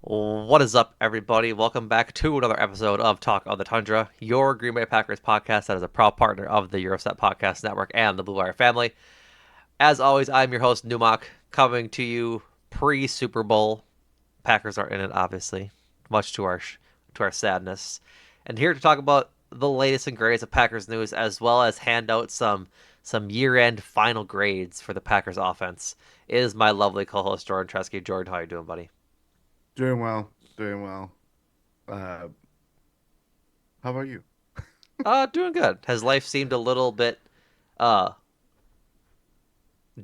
What is up, everybody? Welcome back to another episode of Talk of the Tundra, your Green Bay Packers podcast that is a proud partner of the Euroset Podcast Network and the Blue Wire family. As always, I'm your host, Numac, coming to you pre-Super Bowl. Packers are in it, obviously, much to our sadness, and here to talk about the latest and greatest of Packers news, as well as hand out some year-end final grades for the Packers offense. Is my lovely co-host Jordan Tresky. Jordan, how you doing, buddy? Doing well, doing well. Uh, how about you? Doing good. Has life seemed a little bit uh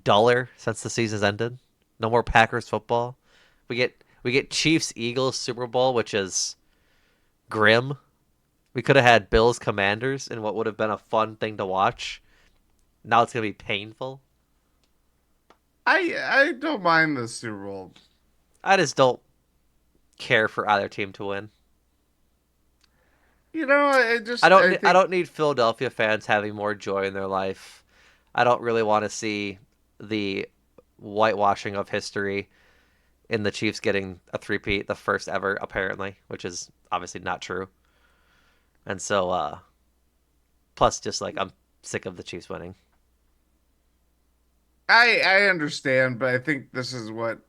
duller since the season's ended? No more Packers football. We get Chiefs Eagles Super Bowl, which is grim. We could have had Bills Commanders in what would have been a fun thing to watch. Now it's gonna be painful. I don't mind the Super Bowl. I just don't care for either team to win. I I think don't need Philadelphia fans having more joy in their life. I don't really want to see the whitewashing of history in the Chiefs getting a three-peat, the first ever apparently, which is obviously not true. And so plus just like I'm sick of the Chiefs winning. I understand, but I think this is what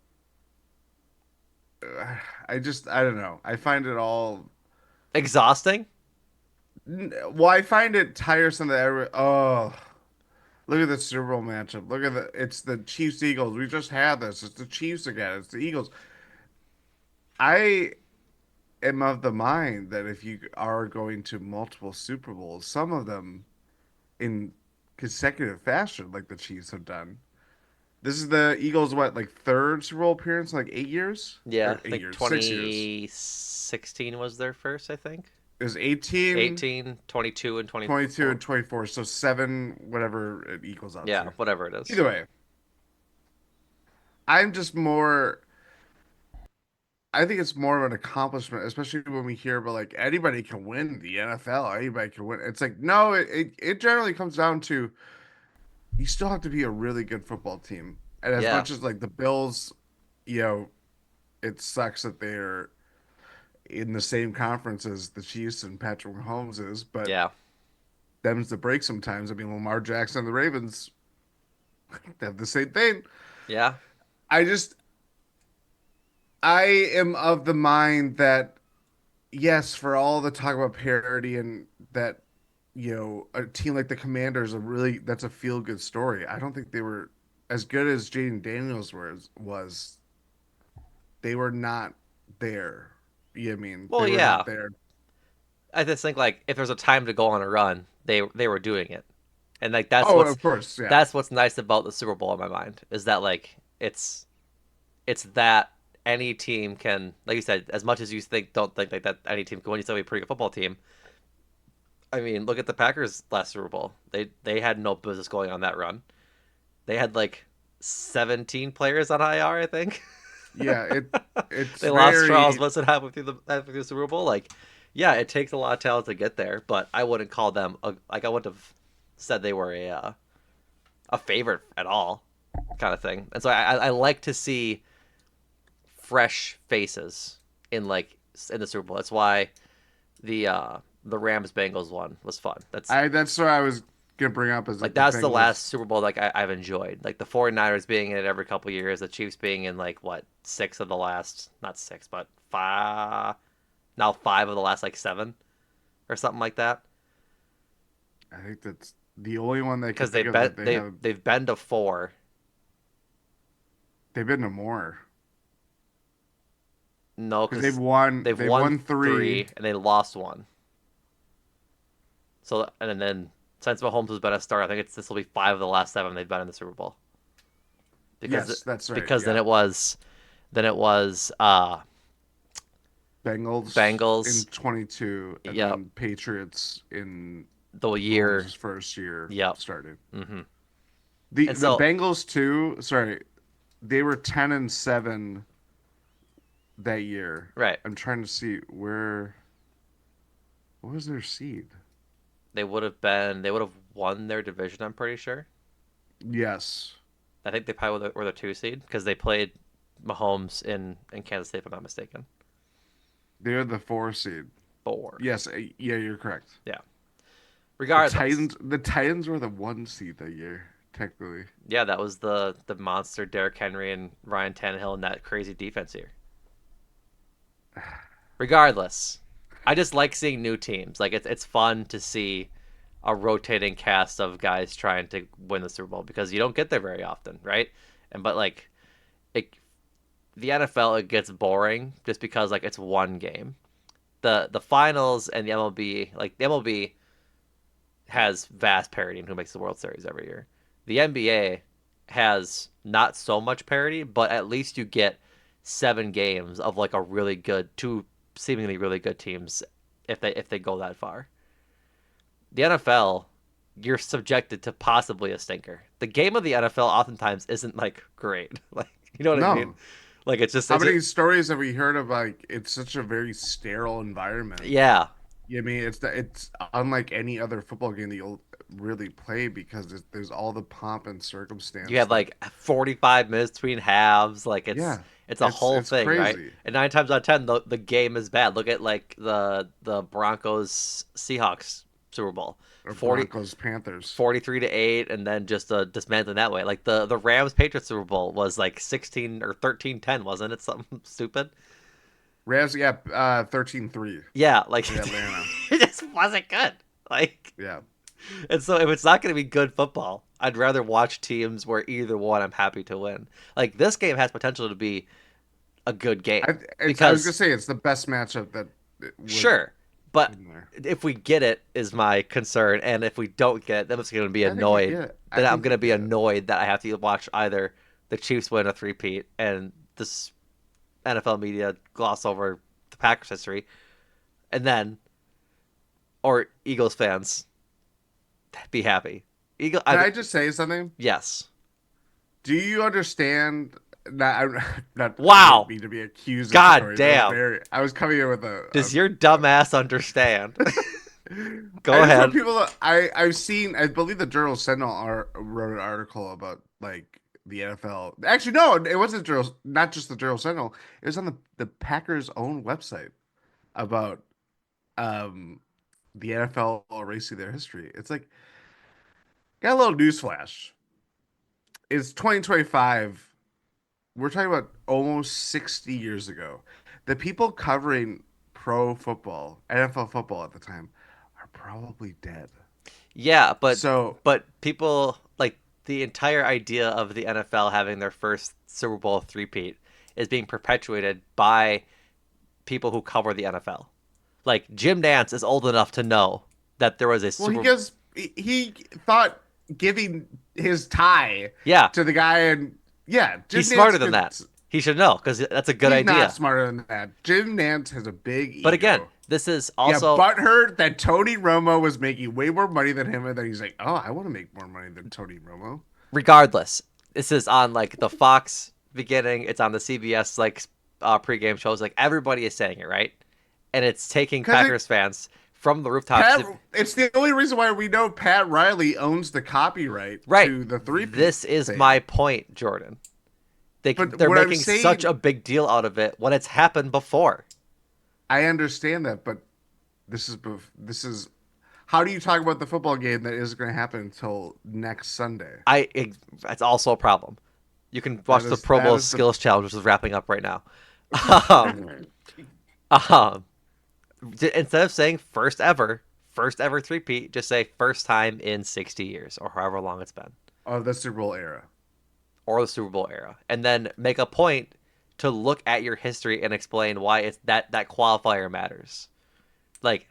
I don't know. I find it all Exhausting? well, I find it tiresome that look at the Super Bowl matchup. Look at it's the Chiefs Eagles. We just had this. It's the Chiefs again. It's the Eagles. I am of the mind that if you are going to multiple Super Bowls, some of them in consecutive fashion, like the Chiefs have done. This is the Eagles' what, like third Super Bowl appearance in like 8 years Yeah, or I eight think years, 6 years. 2016 was their first, I think. It was 18, 18, 22 and 22, 24. and 24. So seven, whatever it equals out Yeah, to. whatever it is. Either way, I'm just more. I think it's more of an accomplishment, especially when we hear about like anybody can win the NFL, anybody can win. It's like no, it generally comes down to you still have to be a really good football team. And as Yeah. much as like the Bills, you know, it sucks that they're in the same conference as the Chiefs and Patrick Mahomes is, but Yeah. them's the break sometimes. I mean, Lamar Jackson and the Ravens have the same thing. Yeah. I just, I am of the mind that, yes, for all the talk about parity and that, a team like the Commanders, that's a feel good story. I don't think they were as good as Jaden Daniels was. They were not there. You know what I mean? Well, They were yeah. not there. I just think like if there's a time to go on a run, they were doing it. And like Oh, of course, yeah. that's what's nice about the Super Bowl in my mind is that like it's that any team can, like you said, as much as you don't think like that any team can win, you still be a pretty good football team. I mean, look at the Packers last Super Bowl. They had no business going on that run. They had like 17 players on IR, I think. Yeah, it's They lost Charles very Woodson halfway through the Super Bowl. Like, yeah, it takes a lot of talent to get there, but I wouldn't call them like I wouldn't have said they were a favorite at all, kind of thing. And so I like to see fresh faces in like in the Super Bowl. That's why the uh the Rams Bengals one was fun. that's what I was gonna bring up is Like like the that's the last Bengals. Super Bowl like I've enjoyed. Like the 49ers being in it every couple years, the Chiefs being in like what six of the last not six but five now five of the last like seven or something like that. I think that's the only one they Because could think of that they've been to four. they've been to more No, because because they've they've won won three. three and they lost one. So and then since Mahomes has been a star, I think this will be five of the last seven they've been in the Super Bowl. Because Yes, that's right. because Yeah, then it was Bengals in Bengals. 22, and Yep, then Patriots in the year. Mahomes' first year Yep. started. Hmm. The And the so Bengals too. Sorry, they were 10-7 that year. right, I'm trying to see what was their seed? they would have won their division. I'm pretty sure. Yes. I think they probably were the two seed because they played Mahomes in Kansas State, if I'm not mistaken. They're the 4 seed. 4. Yes, yeah, you're correct. Yeah. The Regardless, Titans, the Titans were the 1 seed that year, technically. yeah, that was the monster Derrick Henry and Ryan Tannehill and that crazy defense here. Regardless, I just like seeing new teams. Like it's fun to see a rotating cast of guys trying to win the Super Bowl because you don't get there very often, right? And but like it, the NFL it gets boring just because like it's one game. The finals and the MLB like the MLB has vast parity in who makes the World Series every year. The NBA has not so much parity, but at least you get 7 games of like a really good two seemingly really good teams if they go that far. The NFL, you're subjected to possibly a stinker. The game of the NFL oftentimes isn't like great. Like you know what I mean? No. Like How many stories have we heard of like it's such a very sterile environment? yeah. Yeah, I mean it's unlike any other football game that you'll really play because there's all the pomp and You circumstance have that like 45 minutes between halves. Like yeah, it's a whole it's thing, right? crazy. And 9 times out of 10, the game is bad. Look at like the Broncos Seahawks Super Bowl, Or 40 Broncos Panthers. 43-8, and then just dismantling that way. Like the Rams Patriots Super Bowl was like 16 or 13-10, wasn't it? Something stupid. Rams, yeah, 13-3 Yeah, like in Atlanta. it just wasn't good. Like, Yeah. and so if it's not going to be good football, I'd rather watch teams where either one I'm happy to win. Like this game has potential to be a good game I was gonna because say it's the best matchup that it would sure, but in there. if we get it is my concern, and if we don't get it, then I'm going to be I think you annoyed. get it. I Then I'm think going you to be get it. annoyed that I have to watch either the Chiefs win a three-peat and this NFL media gloss over the Packers history, and then or Eagles fans be happy. Can I just say something? Yes. Do you understand? Not, I didn't Wow. mean to be God accusatory. That was damn. very. I was coming in with Does your dumbass understand? Go I just want ahead. people to. I've seen. I believe the Journal Sentinel wrote an article about like the NFL. Actually, no, it wasn't Journal. Not just the Journal Sentinel. It was on the Packers' own website about um the NFL erasing their history. It's like got a little newsflash. It's 2025. We're talking about almost 60 years ago. The people covering pro football, NFL football at the time, are probably dead. Yeah, So, but people like the entire idea of the NFL having their first Super Bowl three-peat is being perpetuated by people who cover the NFL. Like Jim Nance is old enough to know that there was a well, Super. he thought giving his tie Yeah, to the guy, and yeah, he's Jim Nance smarter than could. that. He should know because that's a good He's not idea. smarter than that. Jim Nance has a big But again, ego. this is Yeah, also butthurt that Tony Romo was making way more money than him, and then he's like, "Oh, I want to make more money than Tony Romo." regardless. This is on like the Fox beginning. It's on the CBS like pregame shows. Like everybody is saying it, right? And it's taking Because Packers fans from the rooftops. Pat, it's the only reason why we know Pat Riley owns the copyright Right. to the three-peat This is thing. my point, Jordan. But They're what I'm making such saying, a big deal out of it when it's happened before. I understand that, but this is how do you talk about the football game that isn't going to happen until next Sunday? That's also a problem. You can watch That the is Pro that Bowl is the Skills Challenge, which is wrapping up right now. Um, um, instead of saying first ever three-peat, just say first time in 60 years or however long it's been, of the Super Bowl era. or the Super Bowl era, and then make a point to look at your history and explain why it's that qualifier matters. Like,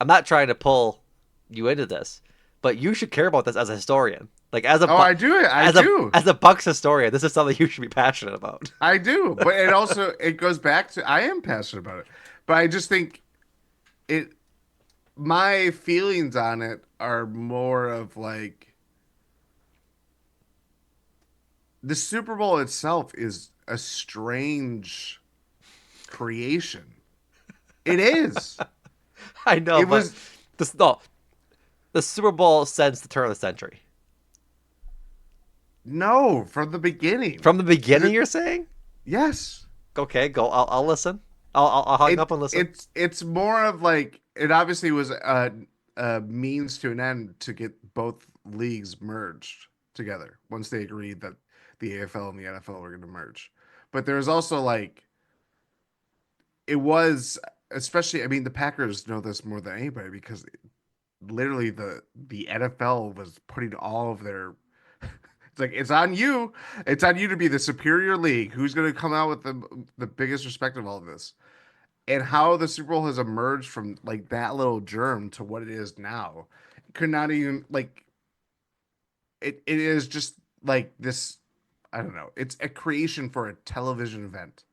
I'm not trying to pull you into this, but you should care about this as a historian. Like Oh, I do it. I do. as a Bucks historian, this is something you should be passionate about. I do. But it also it goes back to I am passionate about it. But I just think it my feelings on it are more of like the Super Bowl itself is a strange creation. It is. I know, It but was this no, the Super Bowl since the turn of the century. no from the beginning. From the beginning, The- you're saying? Yes. Okay, go. I'll listen. I'll hang up It and listen. it's more of like it obviously was a means to an end to get both leagues merged together once they agreed that the AFL and the NFL were going to merge. But there's also like it was especially I mean the Packers know this more than anybody because literally the NFL was putting all of their it's like it's on you. It's on you to be the superior league. Who's going to come out with the biggest respect of all of this? And how the Super Bowl has emerged from like that little germ to what it is now. Could not even like it is just like this I don't know. It's a creation for a television event.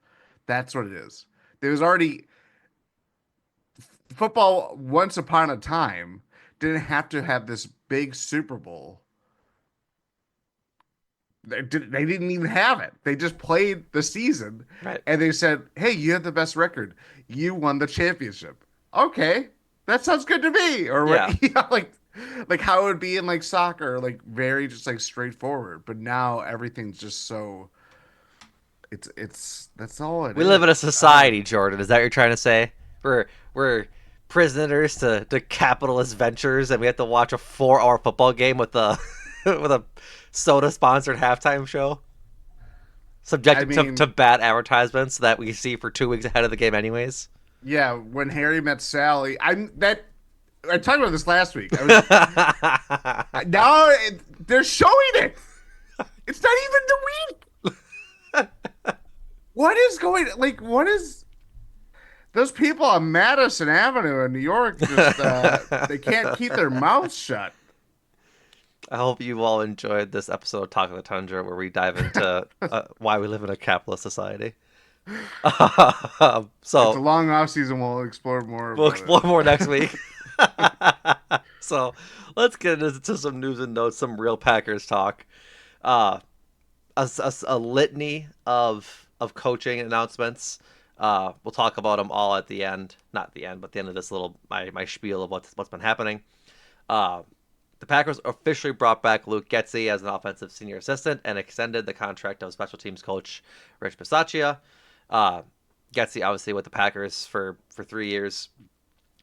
That's what it is. There was already football once upon a time didn't have to have this big Super Bowl. They didn't even have it. They just played the season Right. and they said, "Hey, you have the best record. You won the championship." Okay, that sounds good to me. Or Yeah. what? Like how it would be in like soccer, like very just like straightforward. But now everything's just so. It's that's all it We live in a is. I don't know. society, Jordan. Is that what you're trying to say? We're prisoners to capitalist ventures, and we have to watch a 4-hour football game with a with a soda sponsored halftime show, I subjected to mean, bad advertisements that we see for 2 weeks ahead of the game, anyways. yeah. When Harry met Sally, I talked about this last week. I was now they're showing it. It's not even the week. What is going like what is those people on Madison Avenue in New York just they can't keep their mouths shut. I hope you all enjoyed this episode of Talk of the Tundra, where we dive into why we live in a capitalist society. It's a So long off season. We'll explore more we'll about explore more next it. week. So let's get into some news and notes, some real Packers talk. Uh, a litany of coaching announcements. We'll talk about them all at the end, not at the end, but at the end of this little my spiel of what's been happening. Uh, the Packers officially brought back Luke Getsy as an offensive senior assistant and extended the contract of special teams coach Rich Bisaccia. Uh, Getsy obviously with the Packers for 3 years,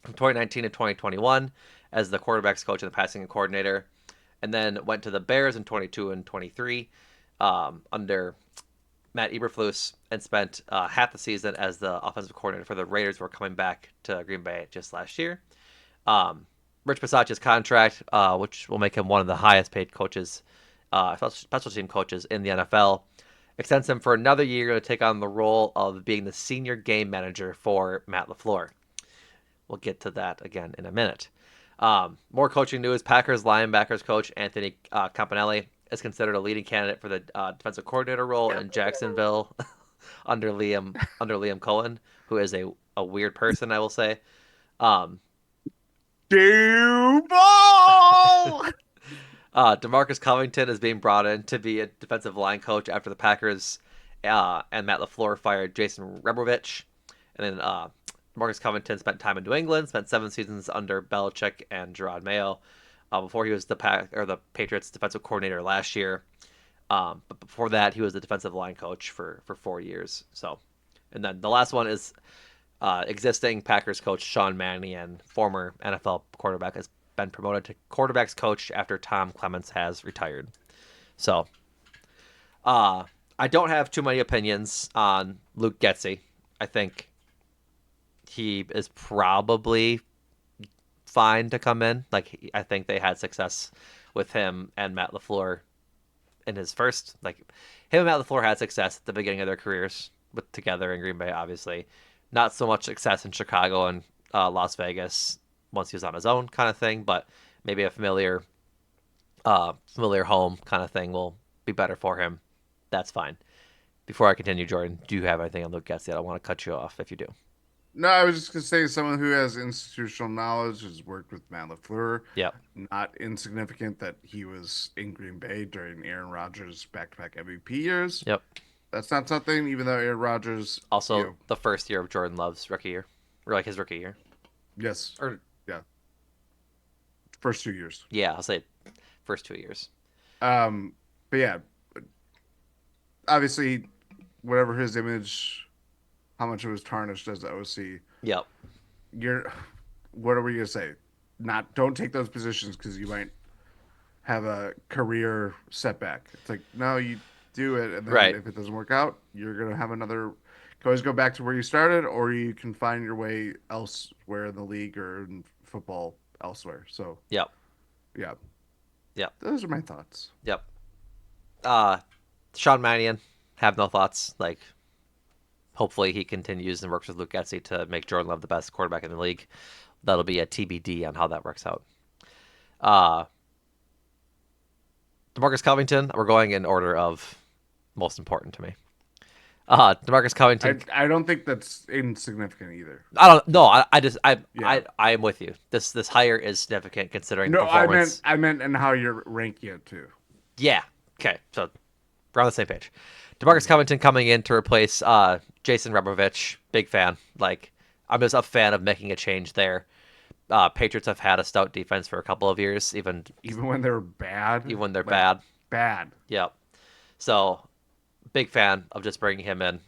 from 2019 to 2021 as the quarterbacks coach and the passing coordinator, and then went to the Bears in 22 and 23 under Matt Eberflus and spent half the season as the offensive coordinator for the Raiders, who were coming back to Green Bay just last year. Um, Rich Bisaccia's contract, which will make him one of the highest paid coaches, special team coaches in the NFL, extends him for another year to take on the role of being the senior game manager for Matt LaFleur. We'll get to that again in a minute. More coaching news. Packers linebackers coach Anthony Campanile is considered a leading candidate for the defensive coordinator role in Jacksonville under Liam Cohen, who is a weird person, I will say. Um, Duval. Demarcus Covington is being brought in to be a defensive line coach after the Packers and Matt LaFleur fired Jason Rebrovich. And then Demarcus Covington spent time in New England, spent 7 seasons under Belichick and Gerard Mayo before he was the Patriots defensive coordinator last year. But before that, he was the defensive line coach for 4 years. So, and then the last one is existing Packers coach Sean Mannion, former NFL quarterback, has been promoted to quarterbacks coach after Tom Clements has retired. So, uh, I don't have too many opinions on Luke Getsy. I think he is probably fine to come in. Like I think they had success with him and Matt LaFleur in his first like him and Matt LaFleur had success at the beginning of their careers with together in Green Bay, obviously. Not so much success in Chicago and Las Vegas once he was on his own kind of thing, but maybe a familiar home kind of thing will be better for him. That's fine. Before I continue, Jordan, do you have anything on Luke Getsy? I don't want to cut you off if you do. No, I was just gonna say someone who has institutional knowledge has worked with Matt LaFleur. Yeah. Not insignificant that he was in Green Bay during Aaron Rodgers' back-to-back MVP years. Yep. That's not something, even though Aaron Rodgers, Also, the first year of Jordan Love's rookie year, or like his rookie year, yes, or yeah, first 2 years. yeah, I'll say first 2 years. But yeah, obviously whatever his image, how much it was tarnished as the OC. Yep. You're, what are we gonna say? Not don't take those positions because you might have a career setback. It's like no, you do it, and then Right. if it doesn't work out, you're gonna have another. You can always go back to where you started, or you can find your way elsewhere in the league or in football elsewhere. So Yep. yeah, Yep. those are my thoughts. Yep. Uh, Sean Mannion, have no thoughts. Like, hopefully he continues and works with Luke Getzey to make Jordan Love the best quarterback in the league. That'll be a TBD on how that works out. Uh, DeMarcus Covington, we're going in order of most important to me. DeMarcus Covington. I don't think that's insignificant either. I don't know. I just Yeah. I am with you. This hire is significant considering the No, performance. I meant and how you're ranking it too. Yeah. Okay. So we're on the same page. DeMarcus Mhm. Covington coming in to replace Jason Rebovich. Big fan. Like I'm just a fan of making a change there. Patriots have had a stout defense for a couple of years, Even when they're bad, even when they're like bad. bad. Yep. So big fan of just bringing him in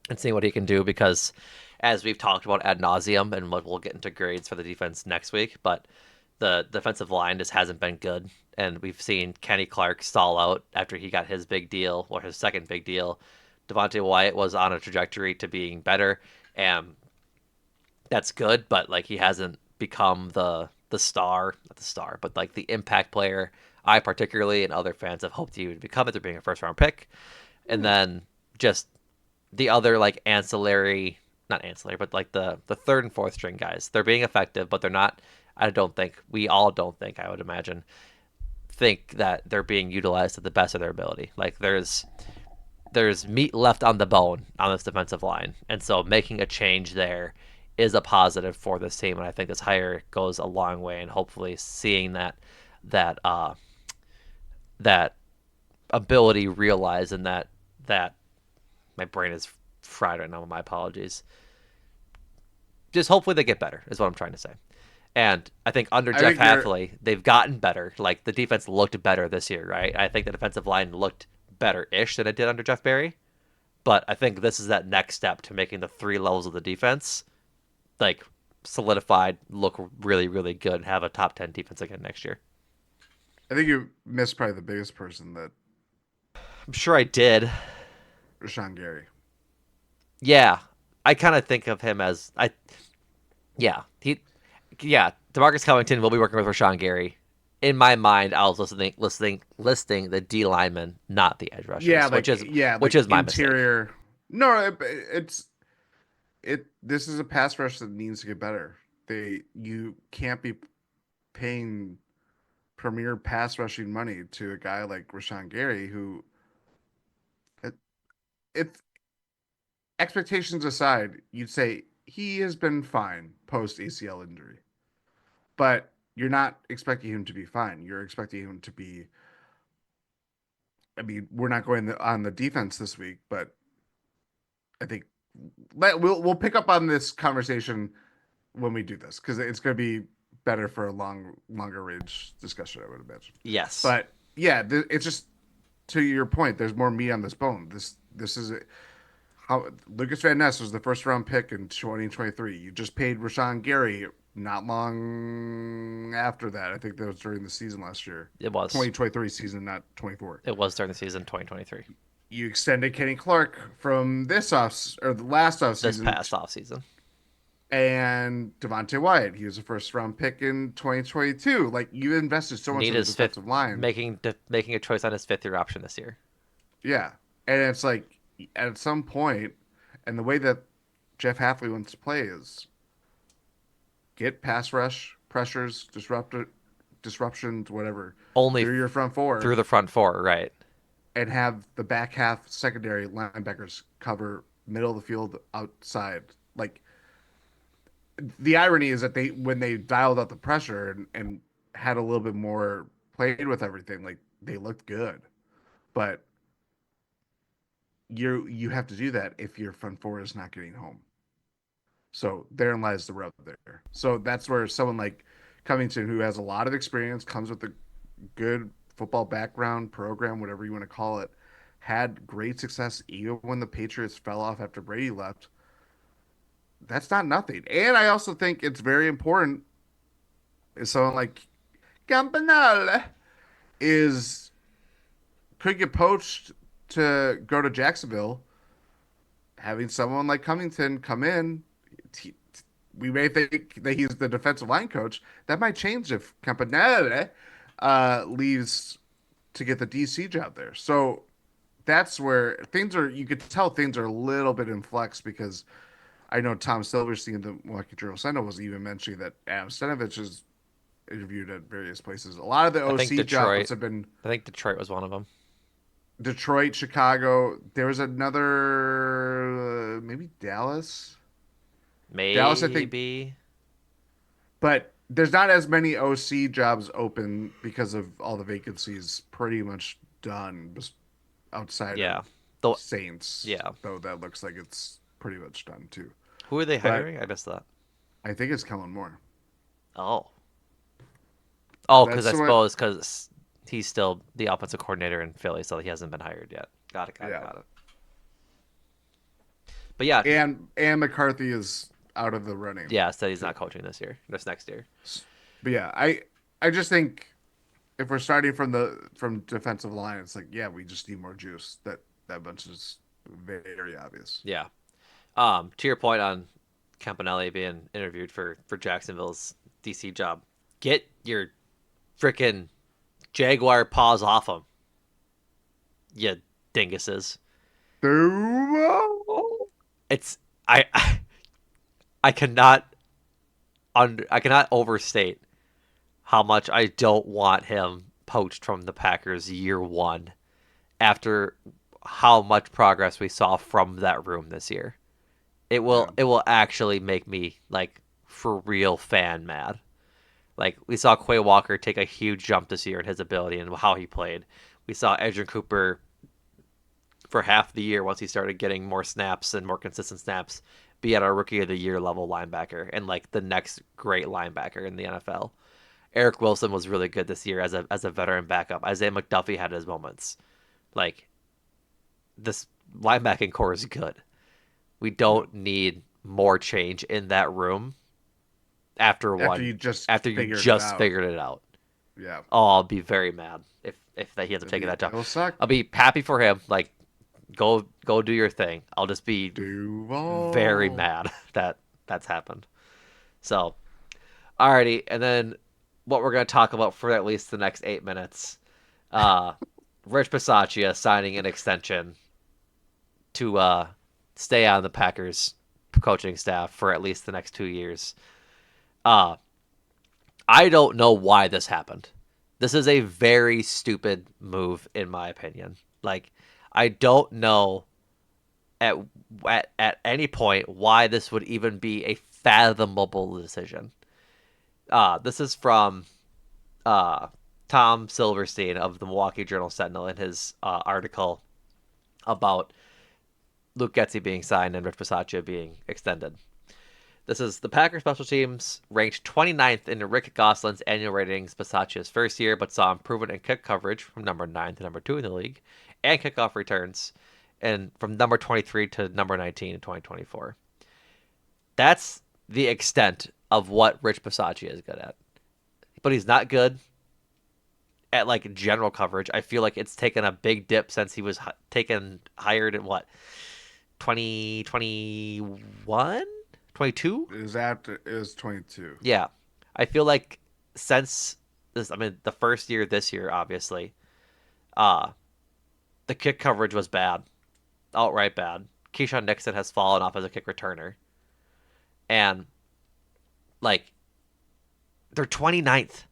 and seeing what he can do because, as we've talked about ad nauseum, and we'll get into grades for the defense next week, but the defensive line just hasn't been good, and we've seen Kenny Clark stall out after he got his big deal or his second big deal. Devontae Wyatt was on a trajectory to being better, and that's good, but like he hasn't become the star, not the star, but like the impact player I particularly and other fans have hoped he would become after being a first round pick. And Hmm. then just the other like ancillary, not ancillary, but like the third and fourth string guys. They're being effective, but they're not. I don't think we all don't think. I would imagine think that they're being utilized to the best of their ability. Like there's meat left on the bone on this defensive line, and so making a change there is a positive for this team. And I think this hire goes a long way, and hopefully seeing that that ability realized and that my brain is fried right now. My apologies. Just hopefully they get better is what I'm trying to say. And I think under I Jeff think you're. Hafley, they've gotten better. Like the defense looked better this year, right? I think the defensive line looked better-ish than it did under Jeff Barry. But I think this is that next step to making the three levels of the defense like solidified, look really, really good, and have a top 10 defense again next year. I think you missed probably the biggest person that I'm sure I did. Rashawn Gary. Yeah, I kind of think of him as I. Yeah, yeah. Demarcus Covington will be working with Rashawn Gary. In my mind, I was listing the D linemen, not the edge Yeah, rushers, which like is my mistake. interior. No, it's it. This is a pass rush that needs to get better. You can't be paying premier pass rushing money to a guy like Rashawn Gary, who, it, if expectations aside, you'd say he has been fine post ACL injury, but you're not expecting him to be fine. You're expecting him to be. I mean, we're not going on the defense this week, but I think we'll pick up on this conversation when we do this because it's going to be better for a longer range discussion, I would imagine. Yes, But yeah, it's just to your point. There's more meat on this bone. This is how Lucas Van Ness was the first round pick in 2023. You just paid Rashawn Gary not long after that. I think that was during the season last year, it was. 2023 season, not 24. It was during the season 2023. You extended Kenny Clark from this off or the last off This season past offseason. and Devontae Wyatt. He was a first round pick in 2022. Like you invested so much Need in the his fifth, defensive line. making a choice on his fifth year option this year. Yeah. And it's like at some point, and the way that Jeff Hafley wants to play is get pass rush pressures, disruptions, whatever, Only through your front four, through the front four, right? and have the back half secondary linebackers cover middle of the field outside. Like the irony is that they when they dialed up the pressure and had a little bit more played with everything, like they looked good. But you have to do that if your front four is not getting home. So therein lies the rub there. So that's where someone like Covington, who has a lot of experience, comes with a good football background, program, whatever you want to call it, had great success even when the Patriots fell off after Brady left. That's not nothing. And I also think it's very important is someone like Campanile is could get poached to go to Jacksonville. Having someone like Covington come in, he, we may think that he's the defensive line coach. That might change if Campanile leaves to get the DC job there. So that's where things are. You could tell things are a little bit in flux because I know Tom Silverstein, the Milwaukee Journal Sentinel, was even mentioning that Adam Stenavich is interviewed at various places. A lot of the I think OC jobs Detroit. have been I think Detroit was one of them. Detroit, Chicago. There was another, maybe Dallas. Dallas, I think, Maybe. but there's not as many OC jobs open because of all the vacancies pretty much done outside of Yeah. Though. Saints, Yeah. though that looks like it's pretty much done too. Who are they But hiring? I missed that. I think it's Kellen Moore. Oh. Oh, because That's I what, suppose because he's still the offensive coordinator in Philly, so he hasn't been hired yet. Got it. Got it. yeah. Got it. But yeah, And McCarthy is out of the running yeah. Said he's too. not coaching this year. This next year. But yeah, I just think if we're starting from defensive line, it's like yeah, we just need more juice. That bunch is very obvious. Yeah. To your point on Campanelli being interviewed for Jacksonville's DC job, get your freaking Jaguar paws off him, you dinguses. It's I I cannot I cannot overstate how much I don't want him poached from the Packers year one after how much progress we saw from that room this year. Yeah, It will actually make me like for real fan mad. Like we saw Quay Walker take a huge jump this year in his ability and how he played. We saw Edgerrin Cooper for half the year once he started getting more snaps and more consistent snaps be at our rookie of the year level linebacker and like the next great linebacker in the NFL. Eric Wilson was really good this year as a veteran backup. Isaiah McDuffie had his moments. Like this linebacking core is good. We yeah. don't need more change in that room after After one you just after you figured it just out, figured it out. yeah, Oh, I'll be very mad if that he ends up taking that job. it'll suck. I'll be happy for him. Like go do your thing. I'll just be very Duval. mad that that's happened. So, alrighty, and then what we're gonna talk about for at least the next 8 minutes. Uh, Rich Bisaccia signing an extension to stay on the Packers coaching staff for at least the next 2 years. Uh, I don't know why this happened. This is a very stupid move, in my opinion. Like, I don't know at at any point why this would even be a fathomable decision. This is from uh, Tom Silverstein of the Milwaukee Journal Sentinel in his article about Luke Getzey being signed and Rich Bisaccia being extended. This is the Packers special teams ranked 29th in Rick Gosselin's annual ratings Bisaccia's first year, but saw improvement in kick coverage from number 9 to number 2 in the league, and kickoff returns, and from number 23 to number 19 in 2024. That's the extent of what Rich Bisaccia is good at. But he's not good at like general coverage. I feel like it's taken a big dip since he was taken hired in what 2021, 22. It was 22. Yeah, I feel like since this, I mean, the first year this year, obviously, uh, the kick coverage was bad, outright bad. Keyshawn Nixon has fallen off as a kick returner, and like they're 29th.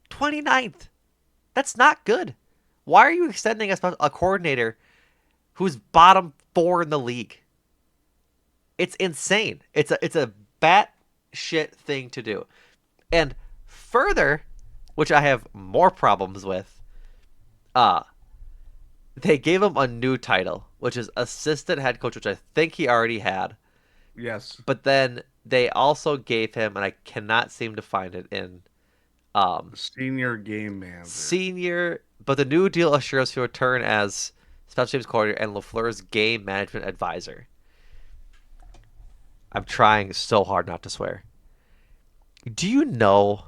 29th. That's not good. Why are you extending a coordinator who's bottom four in the league? It's insane. It's a bat shit thing to do. And further, which I have more problems with, uh, they gave him a new title, which is assistant head coach, which I think he already had. Yes, But then they also gave him, and I cannot seem to find it in senior game manager. senior. But the new deal assures he'll return as special teams coordinator, and LaFleur's game management advisor. I'm trying so hard not to swear. Do you know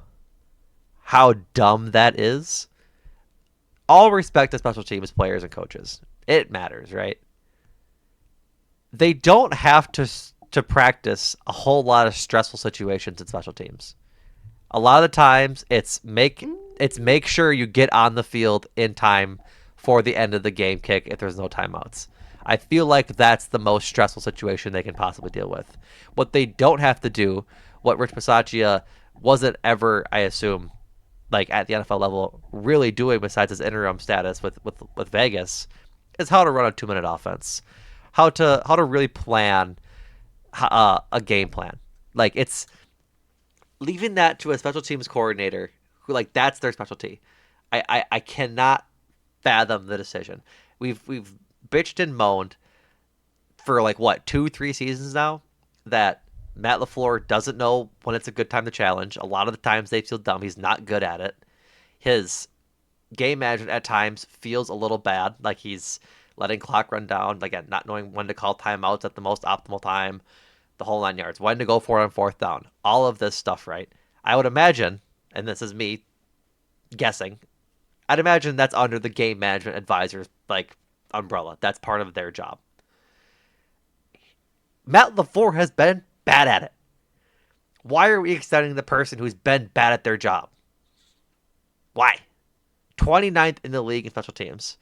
how dumb that is? All respect to special teams players and coaches. It matters, right? They don't have to practice a whole lot of stressful situations in special teams. A lot of the times it's make sure you get on the field in time for the end of the game kick if there's no timeouts. I feel like that's the most stressful situation they can possibly deal with. What they don't have to do, what Rich Bisaccia wasn't ever, I assume, like at the NFL level, really doing besides his interim status with Vegas, is how to run a 2 minute offense, how to really plan a game plan. Like it's leaving that to a special teams coordinator who like that's their specialty. I cannot fathom the decision. We've bitched and moaned for like what 2 3 seasons now that Matt LaFleur doesn't know when it's a good time to challenge. A lot of the times they feel dumb. He's not good at it. His game management at times feels a little bad, like he's letting clock run down, again, not knowing when to call timeouts at the most optimal time, the whole 9 yards, when to go for it on fourth down, all of this stuff, right? I would imagine, and this is me guessing, I'd imagine that's under the game management advisor's like umbrella. That's part of their job. Matt LaFleur has been bad at it. Why are we extending the person who's been bad at their job? Why? 29th in the league in special teams.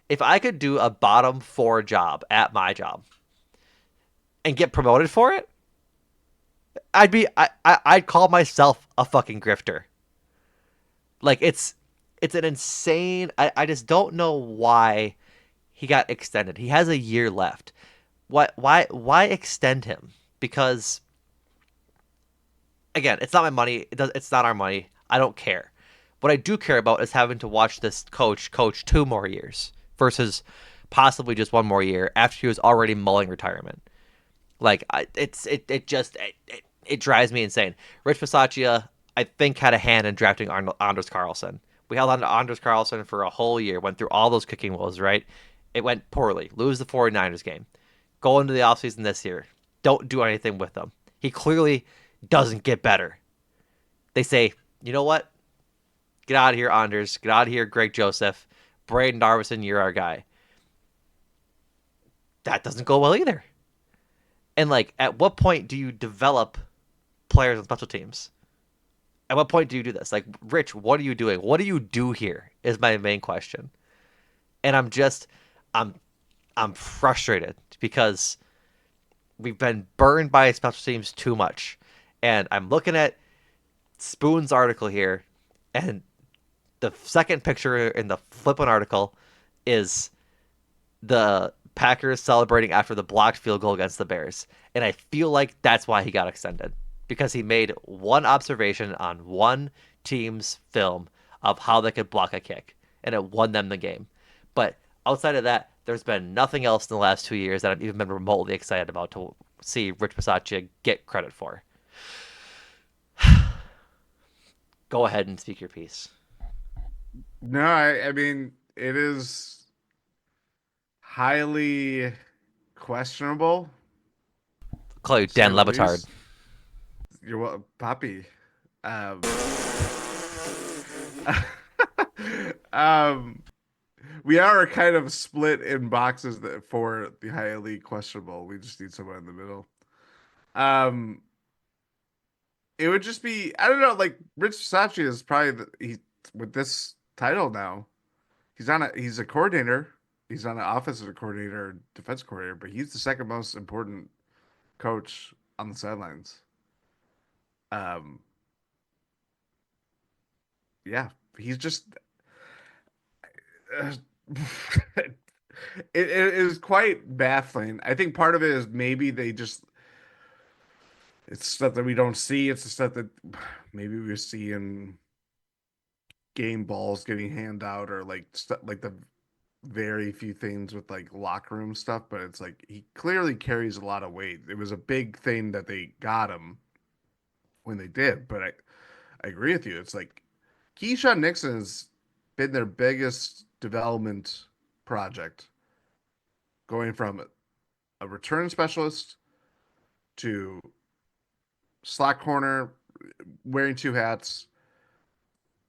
If I could do a bottom four job at my job and get promoted for it, I'd call myself a fucking grifter. Like it's an insane. I just don't know why he got extended. He has a year left. Why extend him? Because again, it's not my money. It's not our money. I don't care. What I do care about is having to watch this coach 2 more years versus possibly just 1 more year after he was already mulling retirement. Like it drives me insane. Rich Bisaccia, I think, had a hand in drafting Anders Carlson. We held on to Anders Carlson for a whole year, went through all those kicking woes, right? It went poorly. Lose the 49ers game. Go into the offseason this year. Don't do anything with them. He clearly doesn't get better. They say, you know what? Get out of here, Anders. Get out of here, Greg Joseph. Braden Darvison, you're our guy. That doesn't go well either. And like, at what point do you develop players on special teams? At what point do you do this? Like, Rich, what are you doing? What do you do here? Is my main question. And I'm, I'm frustrated because we've been burned by special teams too much. And I'm looking at Spoon's article here, and the second picture in the flippant article is the Packers celebrating after the blocked field goal against the Bears. And I feel like that's why he got extended because he made one observation on one team's film of how they could block a kick, and it won them the game. But outside of that, there's been nothing else in the last 2 years that I've even been remotely excited about to see Rich Bisaccia get credit for. Go ahead and speak your piece. No, I mean it is highly questionable, I'll call you to say Dan the Levitard. least. You're well, Poppy. Um, um, we are kind of split in boxes that for the highly questionable. We just need someone in the middle. Um, it would just be I don't know. Like Rich Versace is probably he with this title now. He's a coordinator. He's on an offensive coordinator, defense coordinator, but he's the second most important coach on the sidelines. Um, yeah, he's just uh, it is quite baffling. I think part of it is maybe they just it's stuff that we don't see. It's the stuff that maybe we see in game balls getting handed out or like stuff like the very few things with like locker room stuff, but it's like he clearly carries a lot of weight. It was a big thing that they got him when they did, but I agree with you. It's like Keyshawn Nixon has been their biggest development project. going from a return specialist to slot corner, wearing two hats.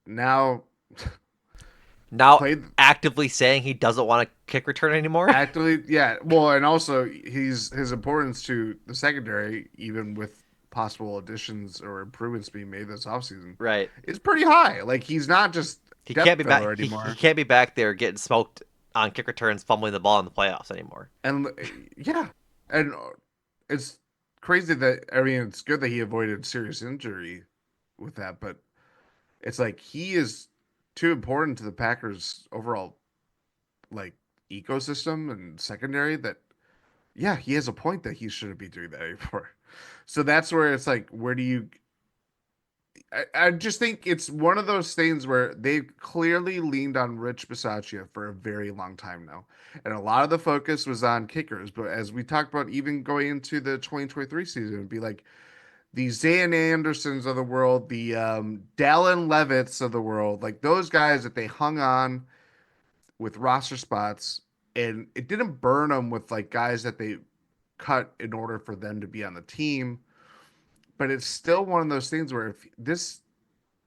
Now Now played actively saying he doesn't want to kick return anymore. actively, yeah. Well, and also his importance to the secondary, even with possible additions or improvements being made this offseason, Right. is pretty high. Like he's not just He can't depth be back. filler He anymore. can't be back there getting smoked on kick returns, fumbling the ball in the playoffs anymore. And yeah, and it's crazy that I mean it's good that he avoided serious injury with that, but it's like he is too important to the Packers overall like ecosystem and secondary that yeah, he has a point that he shouldn't be doing that anymore. So that's where it's like, where do you? I just think it's one of those things where they've clearly leaned on Rich Bisaccia for a very long time now. And a lot of the focus was on kickers. But as we talked about, even going into the 2023 season, it'd be like the Zan Andersons of the world, the Dallin Levitts of the world, like those guys that they hung on with roster spots. And it didn't burn them with like guys that they cut in order for them to be on the team. But it's still one of those things where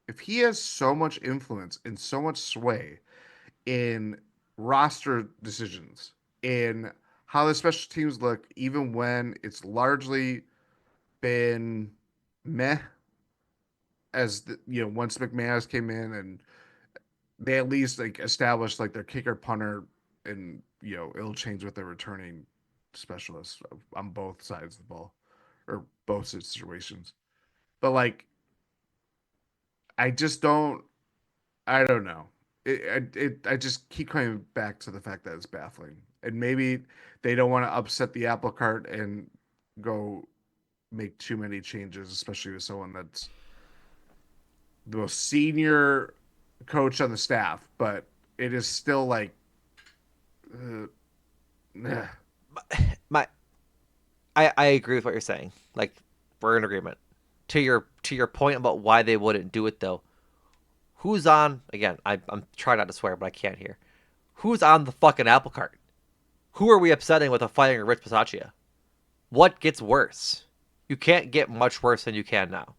if he has so much influence and so much sway in roster decisions, in how the special teams look, even when it's largely been meh, as once McManus came in and they at least like established like their kicker punter and it'll change with their returning specialists on both sides of the ball or both situations. But like I just don't I don't know. I just keep coming back to the fact that it's baffling, and maybe they don't want to upset the apple cart and go make too many changes, especially with someone that's the most senior coach on the staff. But it is still like, uh, eh. My, I agree with what you're saying. Like we're in agreement. To your point about why they wouldn't do it though. Who's on again? I'm trying not to swear, but I can't hear. Who's on the fucking apple cart? Who are we upsetting with a firing of Rich Bisaccia? What gets worse? You can't get much worse than you can now.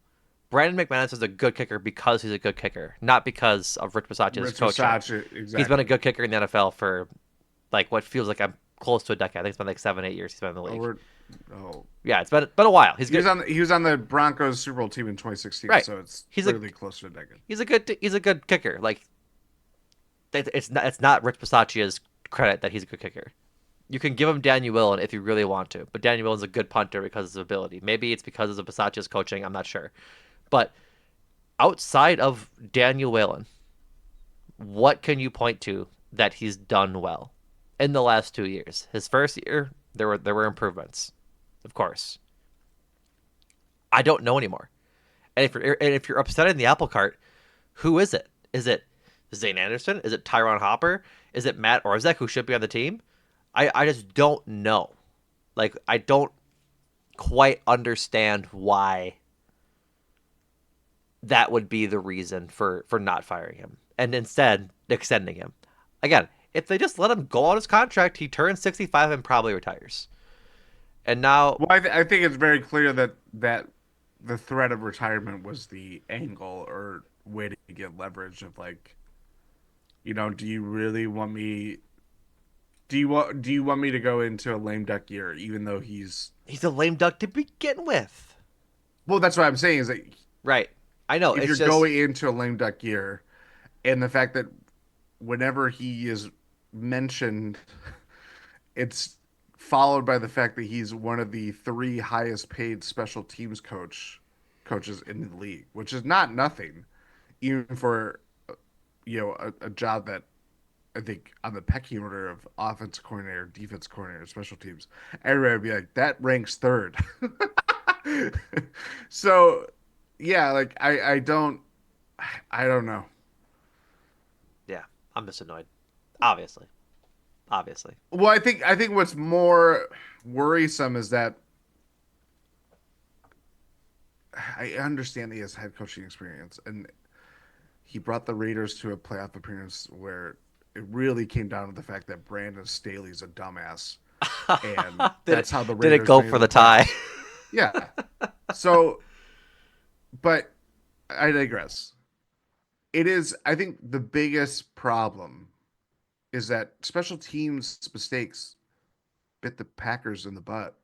Brandon McManus is a good kicker because he's a good kicker, not because of Rich Bisaccia's Rich coaching. Versace He's been a exactly. good kicker in the NFL for like what feels like I'm close to a decade. I think it's been like 7, 8 years he's been in the league. Over. Oh, Yeah, it's been a while. He's good. he was on the Broncos Super Bowl team in 2016, Right. so it's He's a literally close to a decade. he's a good kicker. Like it's not Rich Bisaccia's credit that he's a good kicker. You can give him Daniel Whelan if you really want to, but Daniel Whelan's a good punter because of his ability. Maybe it's because of Bisaccia's coaching. I'm not sure, but outside of Daniel Whelan, what can you point to that he's done well in the last 2 years? His first year, there were improvements, of course. I don't know anymore. And if you're upsetting the apple cart, who is it? Is it Zane Anderson? Is it Tyron Hopper? Is it Matt Orzek who should be on the team? I just don't know. Like I don't quite understand why that would be the reason for not firing him and instead extending him. Again, if they just let him go on his contract, he turns 65 and probably retires. And now, Well, I think it's very clear that the threat of retirement was the angle or way to get leverage of like, do you really want me? Do you want me to go into a lame duck year, even though he's he's a lame duck to begin with. well, that's what I'm saying is that Right. I know. if It's you're just going into a lame duck year, and the fact that whenever he is mentioned, it's followed by the fact that he's one of the three highest paid special teams coaches in the league, which is not nothing, even for a job that I think on the pecking order of offense coordinator, defense coordinator, special teams, everybody would be like that ranks third. So yeah, like I don't know. yeah. I'm just annoyed. Obviously, obviously. Well, I think what's more worrisome is that I understand he has head coaching experience, and he brought the Raiders to a playoff appearance where it really came down to the fact that Brandon Staley's a dumbass. and did it that's how the did it Raiders go made for the the tie? playoffs. Yeah. So, but I digress. It is, I think, the biggest problem is that special teams mistakes bit the Packers in the butt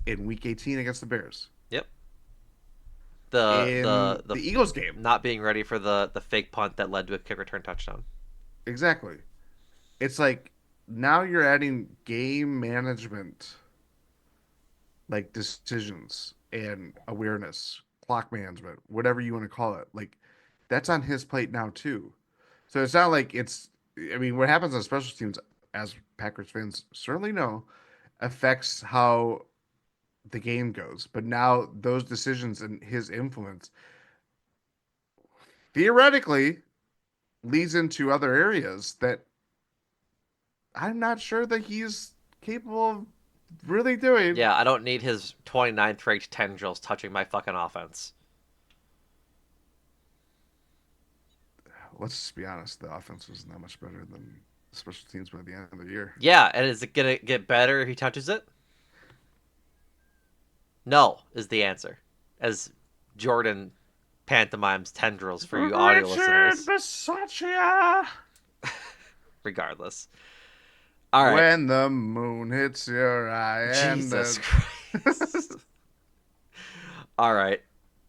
in Week 18 against the Bears, Yep. The in the the the Eagles game. not being ready for the fake punt that led to a kick return touchdown. Exactly. It's like now you're adding game management, like decisions and awareness, clock management, whatever you want to call it. Like that's on his plate now too. So it's not like it's. I mean, what happens on special teams, as Packers fans certainly know, affects how the game goes. But now those decisions and his influence theoretically leads into other areas that I'm not sure that he's capable of really doing. Yeah, I don't need his 29th ranked tendrils touching my fucking offense. Let's just be honest, the offense was not much better than special teams by the end of the year. Yeah, and is it gonna get better if he touches it? No, is the answer. As Jordan pantomimes tendrils for you audio Richard listeners. Bisaccia. Regardless. All right. When the moon hits your eye and Jesus the Christ. All right.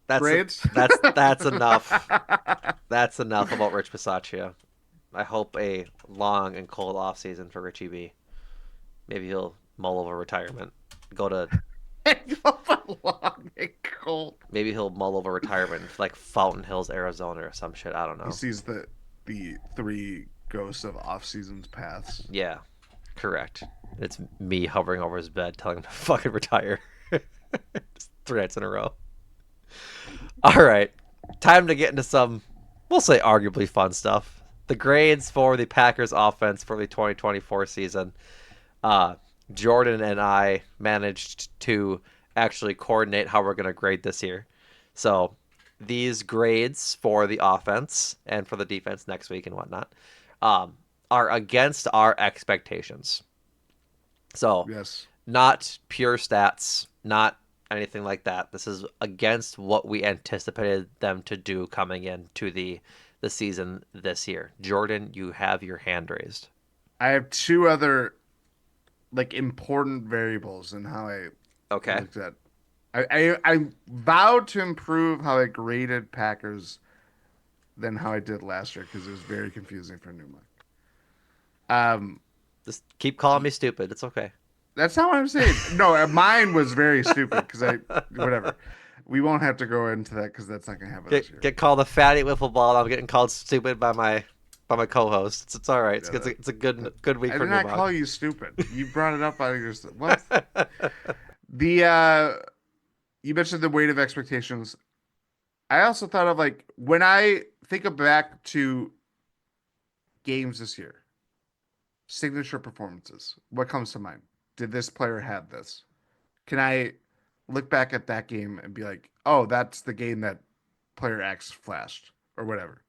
That's braids. that's enough. That's enough about Rich Bisaccia. I hope a long and cold off season for Richie B. Maybe he'll mull over retirement. Go to Long and cold. maybe he'll mull over retirement in like Fountain Hills, Arizona or some shit. I don't He know. sees the three ghosts of off seasons paths. Yeah, correct. It's me hovering over his bed telling him to fucking retire. 3 nights in a row. All right. Time to get into some, we'll say, arguably fun stuff. The grades for the Packers offense for the 2024 season. Uh, Jordan and I managed to actually coordinate how we're going to grade this year. So these grades for the offense and for the defense next week and whatnot um, are against our expectations. So Yes. not pure stats, not anything like that. This is against what we anticipated them to do coming into the season this year. Jordan, you have your hand raised. I have two other like important variables in how I Okay. looked at. I vowed to improve how I graded Packers than how I did last year because it was very confusing for Numa. Um, Just keep calling me stupid. It's okay. that's not what I'm saying. No, mine was very stupid because I whatever. We won't have to go into that because that's not gonna happen this year. Get called a fatty wiffle ball. I'm getting called stupid by my co-host. It's all right. Yeah, It's a good week I for did not Numac. call you stupid. You brought it up out of your what? The you mentioned the weight of expectations. I also thought of like when I think of back to games this year, signature performances. What comes to mind? Did this player have this? Can I look back at that game and be like, oh, that's the game that player X flashed or whatever?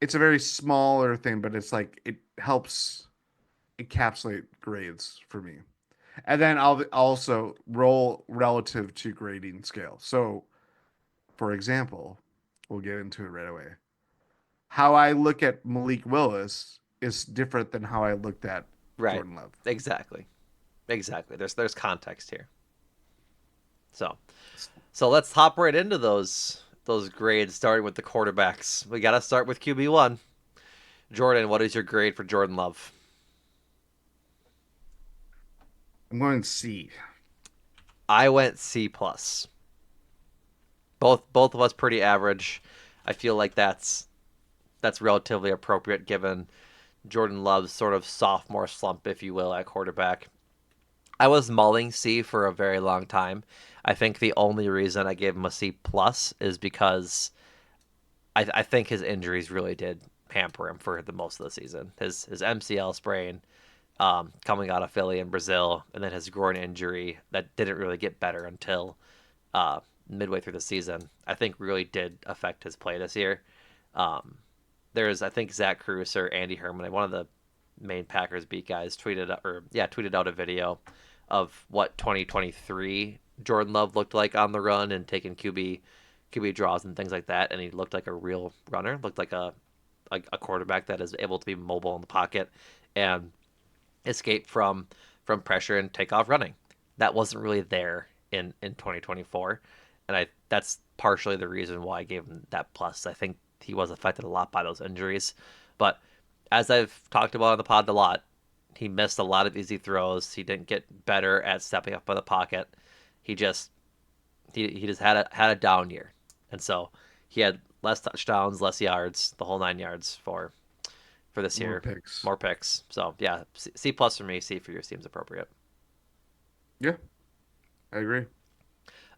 It's a very smaller thing, but it's like it helps encapsulate grades for me. And then I'll also roll relative to grading scale. So, for example, we'll get into it right away. How I look at Malik Willis is different than how I looked at Right. Jordan Love. Exactly. Exactly. There's context here. So so let's hop right into those grades, starting with the quarterbacks. We got to start with QB1. Jordan, what is your grade for Jordan Love? I'm going C. I went C plus. Both of us pretty average. I feel like that's relatively appropriate given Jordan Love's sort of sophomore slump, if you will, at quarterback. I was mulling C for a very long time. I think the only reason I gave him a C plus is because I think his injuries really did hamper him for the most of the season. His MCL sprain, coming out of Philly and Brazil, and then his groin injury that didn't really get better until uh, midway through the season, I think really did affect his play this year. Um, there's, I think, Zach Cruz or Andy Herman, one of the main Packers beat guys tweeted out a video of what 2023 Jordan Love looked like on the run and taking QB draws and things like that, and he looked like a real runner, looked like a quarterback that is able to be mobile in the pocket and escape from pressure and take off running. That wasn't really there in 2024, and I that's partially the reason why I gave him that plus. I think he was affected a lot by those injuries, but as I've talked about on the pod a lot, he missed a lot of easy throws. He didn't get better at stepping up by the pocket. He just he just had a down year, and so he had less touchdowns, less yards, the whole 9 yards for this More year, picks. more picks. So yeah, C plus for me. C for your seems appropriate. Yeah, I agree.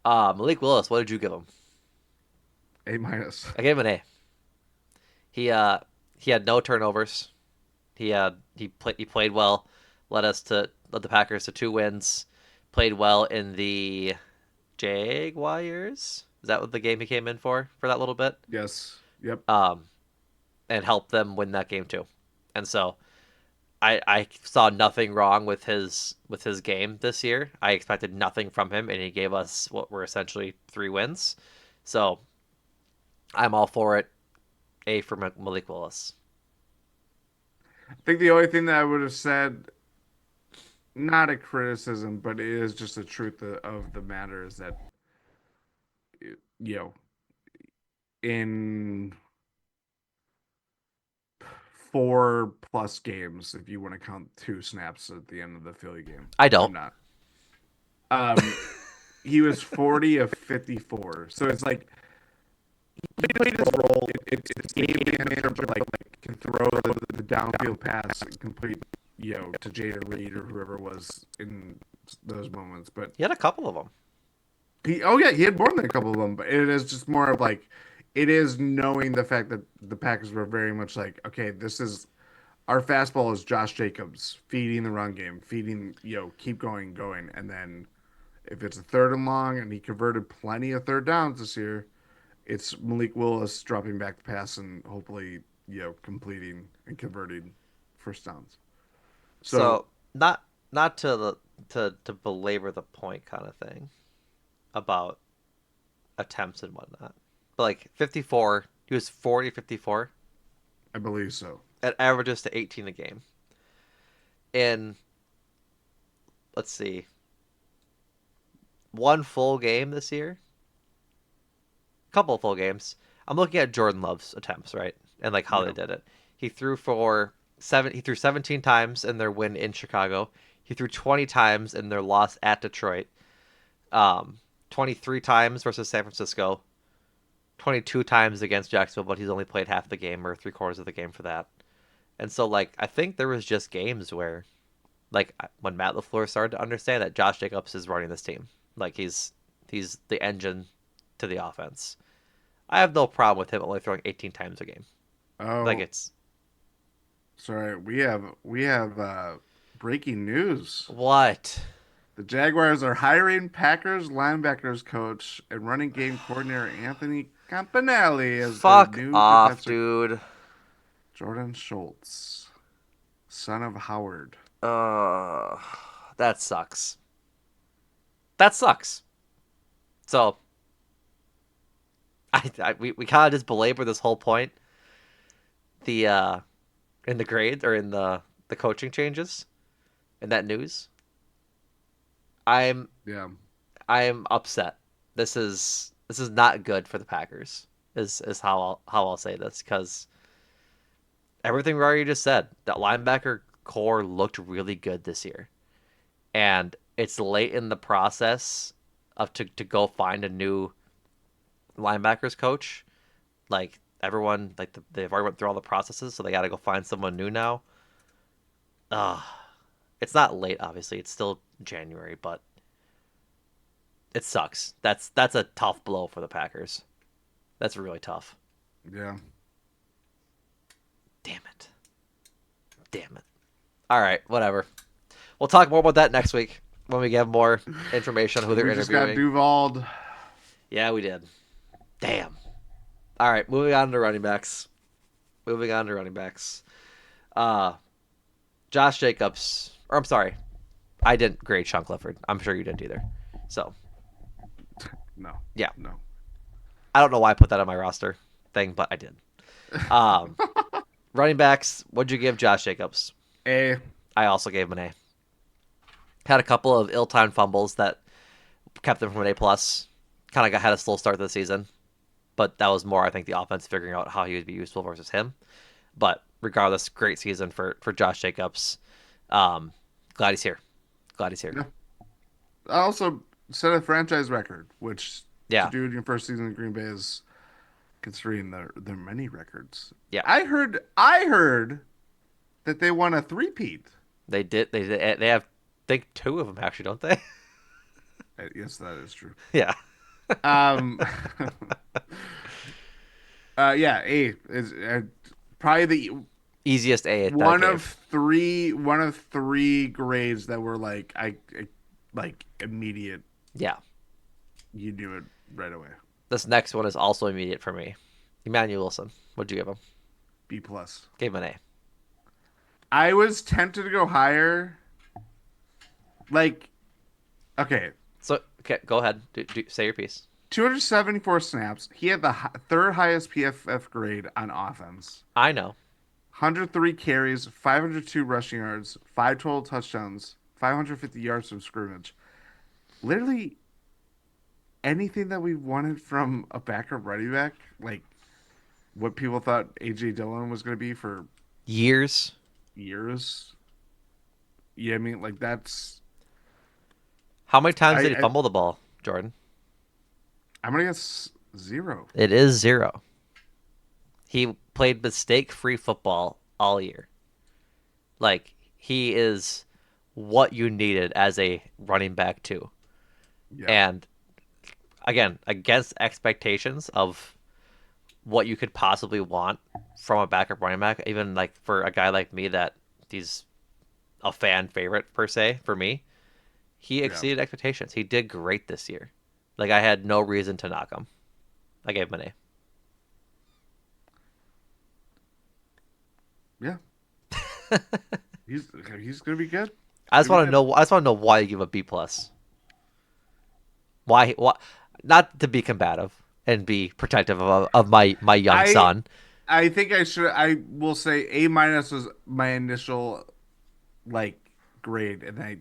Malik Willis, what did you give him? A minus. I gave him an A. He uh he had no turnovers. He played well, led the Packers to 2 wins. Played well in the Jaguars. Is that what the game he came in for that little bit? Yes. Yep. Um, and helped them win that game too. And so I saw nothing wrong with his game this year. I expected nothing from him, and he gave us what were essentially 3 wins. So I'm all for it. A for Malik Willis. I think the only thing that I would have said, not a criticism, but it is just the truth of the matter, is that you know, in 4+ games, if you want to count 2 snaps at the end of the Philly game. I don't. I'm not. Um, he was 40 of 54. So it's like he played his role. It's game manager, but like can throw the downfield pass and complete, to Jaden Reed or whoever it was in those moments. But He had a couple of them. oh yeah, he had more than a couple of them. But it is just more of like, it is knowing the fact that the Packers were very much like, okay, this is our fastball is Josh Jacobs feeding the run game, feeding, keep going. And then if it's a third and long and he converted plenty of third downs this year, it's Malik Willis dropping back the pass and hopefully, completing and converting first downs. So, So not to belabor the point kind of thing about attempts and whatnot. But like 54, he was 40 54. I believe so. It averages to 18 a game. In let's see, one full game this year, couple of full games. I'm looking at Jordan Love's attempts, right? And like how they Yeah. did it. He threw for he threw 17 times in their win in Chicago. He threw 20 times in their loss at Detroit. 23 times versus San Francisco. 22 times against Jacksonville, but he's only played half the game or 3/4 of the game for that. And so like I think there was just games where like when Matt LaFleur started to understand that Josh Jacobs is running this team. Like he's the engine to the offense. I have no problem with him only throwing 18 times a game. Like Oh, it's sorry. We have breaking news. what? The Jaguars are hiring Packers linebackers coach and running game coordinator Anthony Campanile as their Fuck new off, defensive dude. Jordan Schultz, son of Howard. Uh, that sucks. That sucks. So we kind of just belabor this whole point. The in the grades or in the coaching changes in that news. I'm Yeah. I'm upset. This is not good for the Packers. Is how I'll say this because everything Rory just said. That linebacker core looked really good this year, and it's late in the process of to go find a new linebackers coach. Like everyone, they've already went through all the processes, so they got to go find someone new now. Ugh, it's not late, obviously. It's still January, but it sucks. That's a tough blow for the Packers. That's really tough. Yeah. Damn it. Damn it. All right, whatever. We'll talk more about that next week when we get more information on who they're We just got interviewing. Duval'd. Yeah, we did. Damn. All right, moving on to running backs. Moving on to running backs. Uh, Josh Jacobs, or I'm sorry, I didn't grade Sean Clifford. I'm sure you didn't either. So No, yeah, no. I don't know why I put that on my roster thing, but I did. Um, Running backs, what'd you give Josh Jacobs? A. I also gave him an A. Had a couple of ill-timed fumbles that kept him from an A plus. Kind of got had a slow start to the season, but that was more, I think, the offense figuring out how he would be useful versus him. But regardless, great season for Josh Jacobs. Um, glad he's here. Glad he's here. Yeah. I also set a franchise record, which to Yeah, do in your first season in Green Bay is considering their many records. yeah. I heard that they won a three-peat. They did. They did. They have, I think, two of them actually, don't they? Yes, that is true. Yeah. Um, yeah, A is probably the Easiest A that I gave. one of three grades that were like I like immediate. Yeah. You do it right away. This next one is also immediate for me. Emmanuel Wilson. What'd you give him? B plus. Gave him an A. I was tempted to go higher. Like, okay, So, okay, go ahead. Say your piece. 274 snaps. He had the third highest PFF grade on offense. I know. 103 carries, 502 rushing yards, five total touchdowns, 550 yards from scrimmage. Literally anything that we wanted from a backup running back, like what people thought AJ Dillon was going to be for Years. years. Yeah, I mean, like that's How many times did he I fumble the ball, Jordan? I'm gonna guess zero. It is zero. He played mistake-free football all year. Like he is what you needed as a running back too. Yeah, And again, against expectations of what you could possibly want from a backup running back, even like for a guy like me that he's a fan favorite per se for me, he yeah, exceeded expectations. He did great this year. Like I had no reason to knock him. I gave him an yeah. A. He's gonna be good. I He's just gonna be want to good. know. I just want to know why you give a B plus. Why? Why? Not to be combative and be protective of my young I son. I think I should. I will say A minus was my initial like grade, and I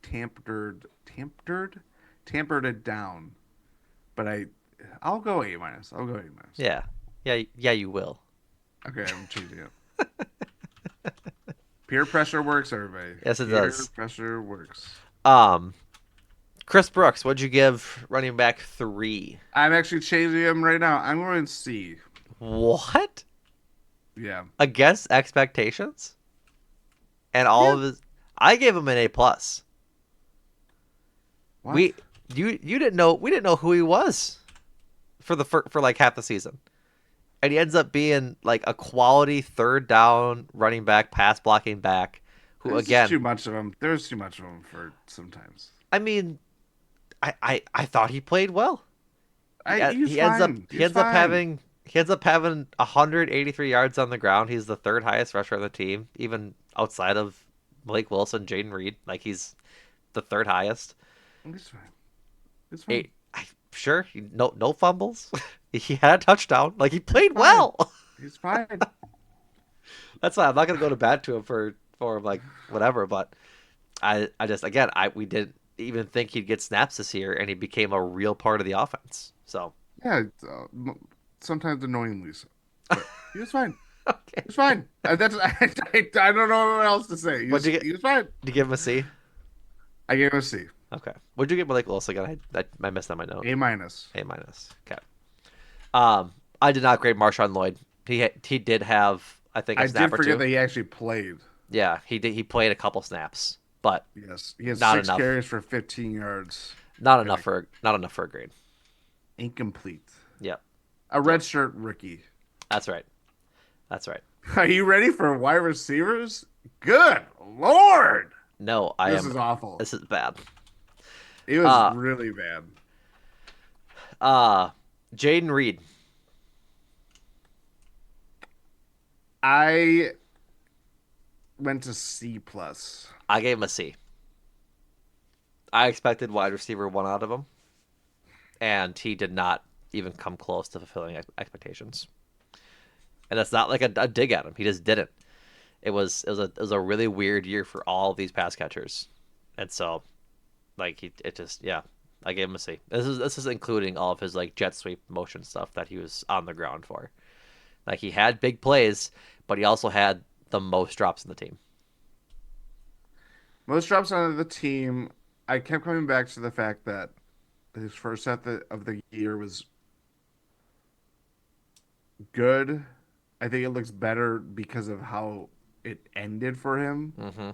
tampered tampered it down. But I'll go A minus. I'll go A minus. Yeah, yeah, yeah. You will. Okay, I'm changing it. Peer pressure works, everybody. Yes, it Peer does. pressure works. Um, Chris Brooks, what'd you give running back three? I'm actually changing him right now. I'm going C. What? Yeah. Against expectations and all Yeah. of his. I gave him an A plus. What? We you didn't know we didn't know who he was for like half the season, and he ends up being like a quality third down running back, pass blocking back. Who There's just again? too much of him. There's too much of him for sometimes. I mean, I thought he played well. He's He ends up fine. He's fine. he ends up having 183 yards on the ground. He's the third highest rusher on the team, even outside of Blake Wilson, Jaden Reed. Like he's the third highest. He's fine. It's fine. Eight, sure, no fumbles. He had a touchdown. Like he He's played fine. well. He's fine. That's why I'm not gonna go to bat to him for like whatever. But I just again we didn't even think he'd get snaps this year, and he became a real part of the offense. So Yeah. Sometimes annoyingly so, but he was fine. okay, He was fine. That's I don't know what else to say. what'd you get? He was fine. Did you give him a C? I gave him a C. Okay. What'd you get Blake Wilson again? I missed on my note. A minus. A minus. Okay. I did not grade Marshawn Lloyd. He did have I think a I snap did or forget two. that he actually played. Yeah, he did. He played a couple snaps, but Yes, he had not six enough. carries for 15 yards. And Not enough for a grade. incomplete. Yep. A Yep. redshirt rookie. That's right. That's right. Are you ready for wide receivers? Good Lord. No, I This am. is awful. This is bad. It was Uh, really bad. uh, Jaden Reed. I went to C plus. I gave him a C. I expected wide receiver one out of him, and he did not even come close to fulfilling expectations. And that's not like a dig at him. He just didn't. It was a really weird year for all of these pass catchers, and so like it just yeah. I gave him a C. This is including all of his like jet sweep motion stuff that he was on the ground for. Like he had big plays, but he also had the most drops in the team. Most drops on the team. I kept coming back to the fact that his first set of the year was good. I think it looks better because of how it ended for him. Mm-hmm.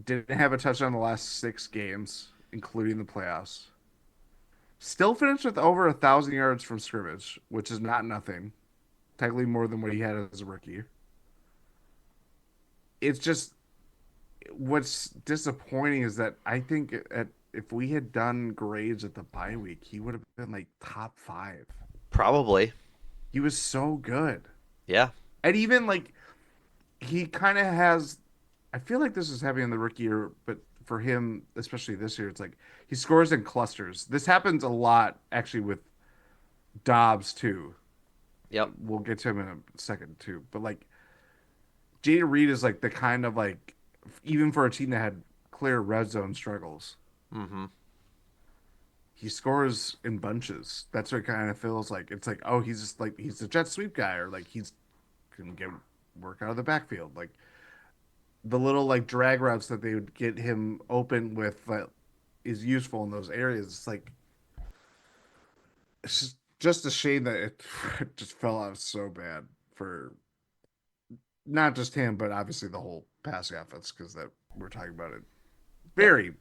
Didn't have a touchdown the last 6 games, including the playoffs. Still finished with over 1,000 yards from scrimmage, which is not nothing. Technically more than what he had as a rookie. It's just what's disappointing is that I think if we had done grades at the bye week, he would have been like top 5. Probably. He was so good. Yeah. And even like he kind of has I feel like this is heavy in the rookie year, but for him, especially this year, it's like he scores in clusters. This happens a lot actually with Dobbs too. Yep. We'll get to him in a second too. But like Jada Reed is like the kind of like even for a team that had clear red zone struggles, Mm-hmm. he scores in bunches. That's what it kind of feels like. It's like, oh, he's just like he's a jet sweep guy, or like he's can get work out of the backfield. Like the little like drag routes that they would get him open with is useful in those areas. It's like it's just a shame that it just fell out so bad for not just him, but obviously the whole passing offense because that we're talking about it Yep. very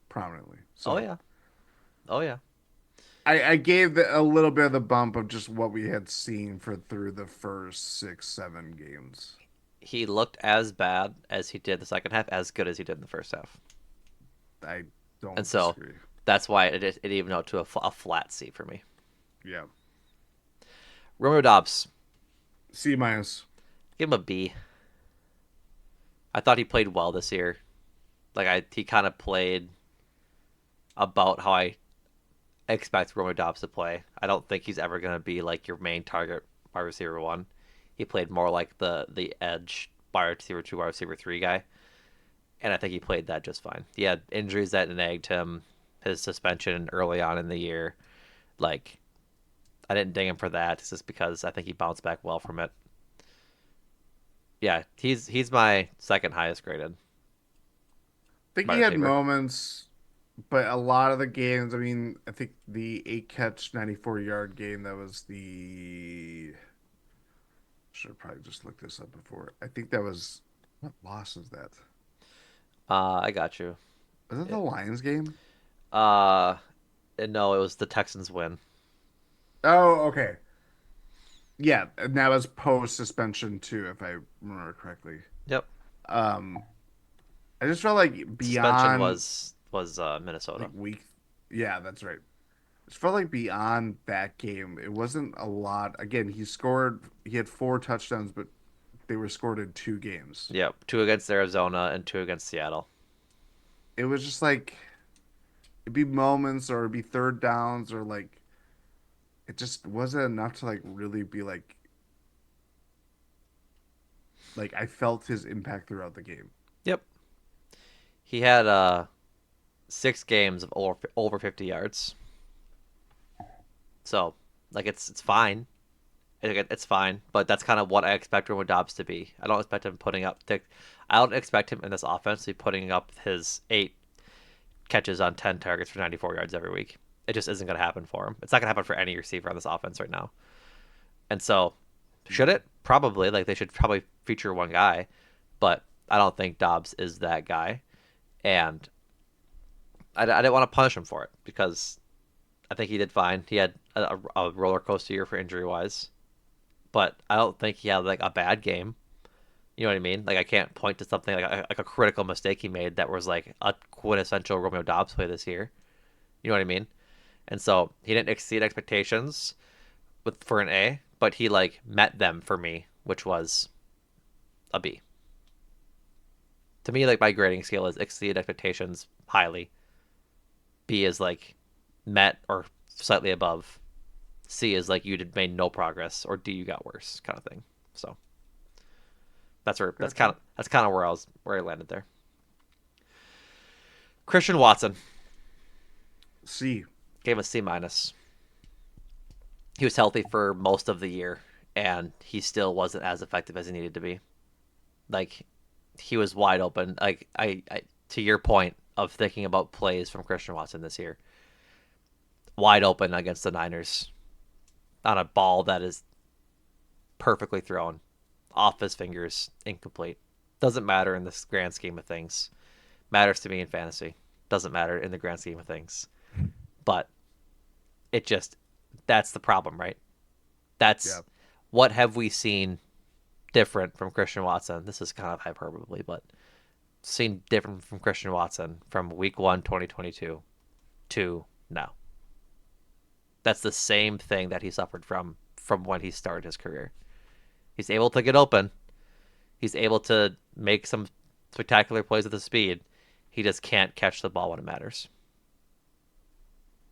prominently. Oh So yeah. Oh yeah. I gave a little bit of the bump of just what we had seen for through the first 6, 7 games. He looked as bad as he did the second half, as good as he did in the first half. I And don't so disagree. that's why it evened out to a flat C for me. Yeah, Romeo Dobbs, C minus. give him a B. I thought he played well this year. He kind of played about how I expect Romeo Dobbs to play. I don't think he's ever going to be like your main target wide receiver one. He played more like the edge wide receiver two, wide receiver three guy, and I think he played that just fine. He had injuries that nagged him, his suspension early on in the year. Like I didn't ding him for that, just because I think he bounced back well from it. Yeah, he's my second highest graded I think wide he had receiver. moments, but a lot of the games. I mean, I think the 8 catch, 94 yard game. That was the. Should have probably just looked this up before. I think that was what loss is that? I got you. Was that the It, Lions game? uh, no, it was the Texans win. Oh, okay. Yeah, and that was post suspension too, if I remember correctly. Yep. Um, I just felt like Suspension beyond was Minnesota. like week, yeah, that's right. It felt like beyond that game, it wasn't a lot. Again, he had 4 touchdowns, but they were scored in 2 games. Yep, two against Arizona and two against Seattle. It was just like it'd be moments or it'd be third downs or like it just wasn't enough to like really be like I felt his impact throughout the game. Yep. He had 6 games of over 50 yards. So, like it's fine. It's fine, but that's kind of what I expect Romeo Dobbs to be. I don't expect him putting up. I don't expect him in this offense to be putting up his 8 catches on 10 targets for 94 yards every week. It just isn't going to happen for him. It's not going to happen for any receiver on this offense right now. And so, should it? Probably. Like they should probably feature one guy, but I don't think Dobbs is that guy. And I didn't want to punish him for it because I think he did fine. He had a roller coaster year for injury wise, but I don't think he had like a bad game. You know what I mean? Like I can't point to something like a critical mistake he made that was like a quintessential Romeo Dobbs play this year. You know what I mean? And so he didn't exceed expectations for an A, but he like met them for me, which was a B. To me, like my grading scale is exceed expectations highly. B is like met or slightly above. C is like you did made no progress, or D you got worse, kind of thing. So Gotcha. that's kind of where I landed there. Christian Watson C. gave a C minus. He was healthy for most of the year, and he still wasn't as effective as he needed to be. Like he was wide open. Like I to your point of thinking about plays from Christian Watson this year, wide open against the Niners on a ball that is perfectly thrown off his fingers, incomplete. Doesn't matter in the grand scheme of things. Matters to me in fantasy. Doesn't matter in the grand scheme of things. But it just that's the problem, right? Yeah. That's what have we seen different from Christian Watson? This is kind of hyperbole, but seen different from Christian Watson from week 1 2022 to now. That's the same thing that he suffered from when he started his career. He's able to get open. He's able to make some spectacular plays with the speed. He just can't catch the ball when it matters.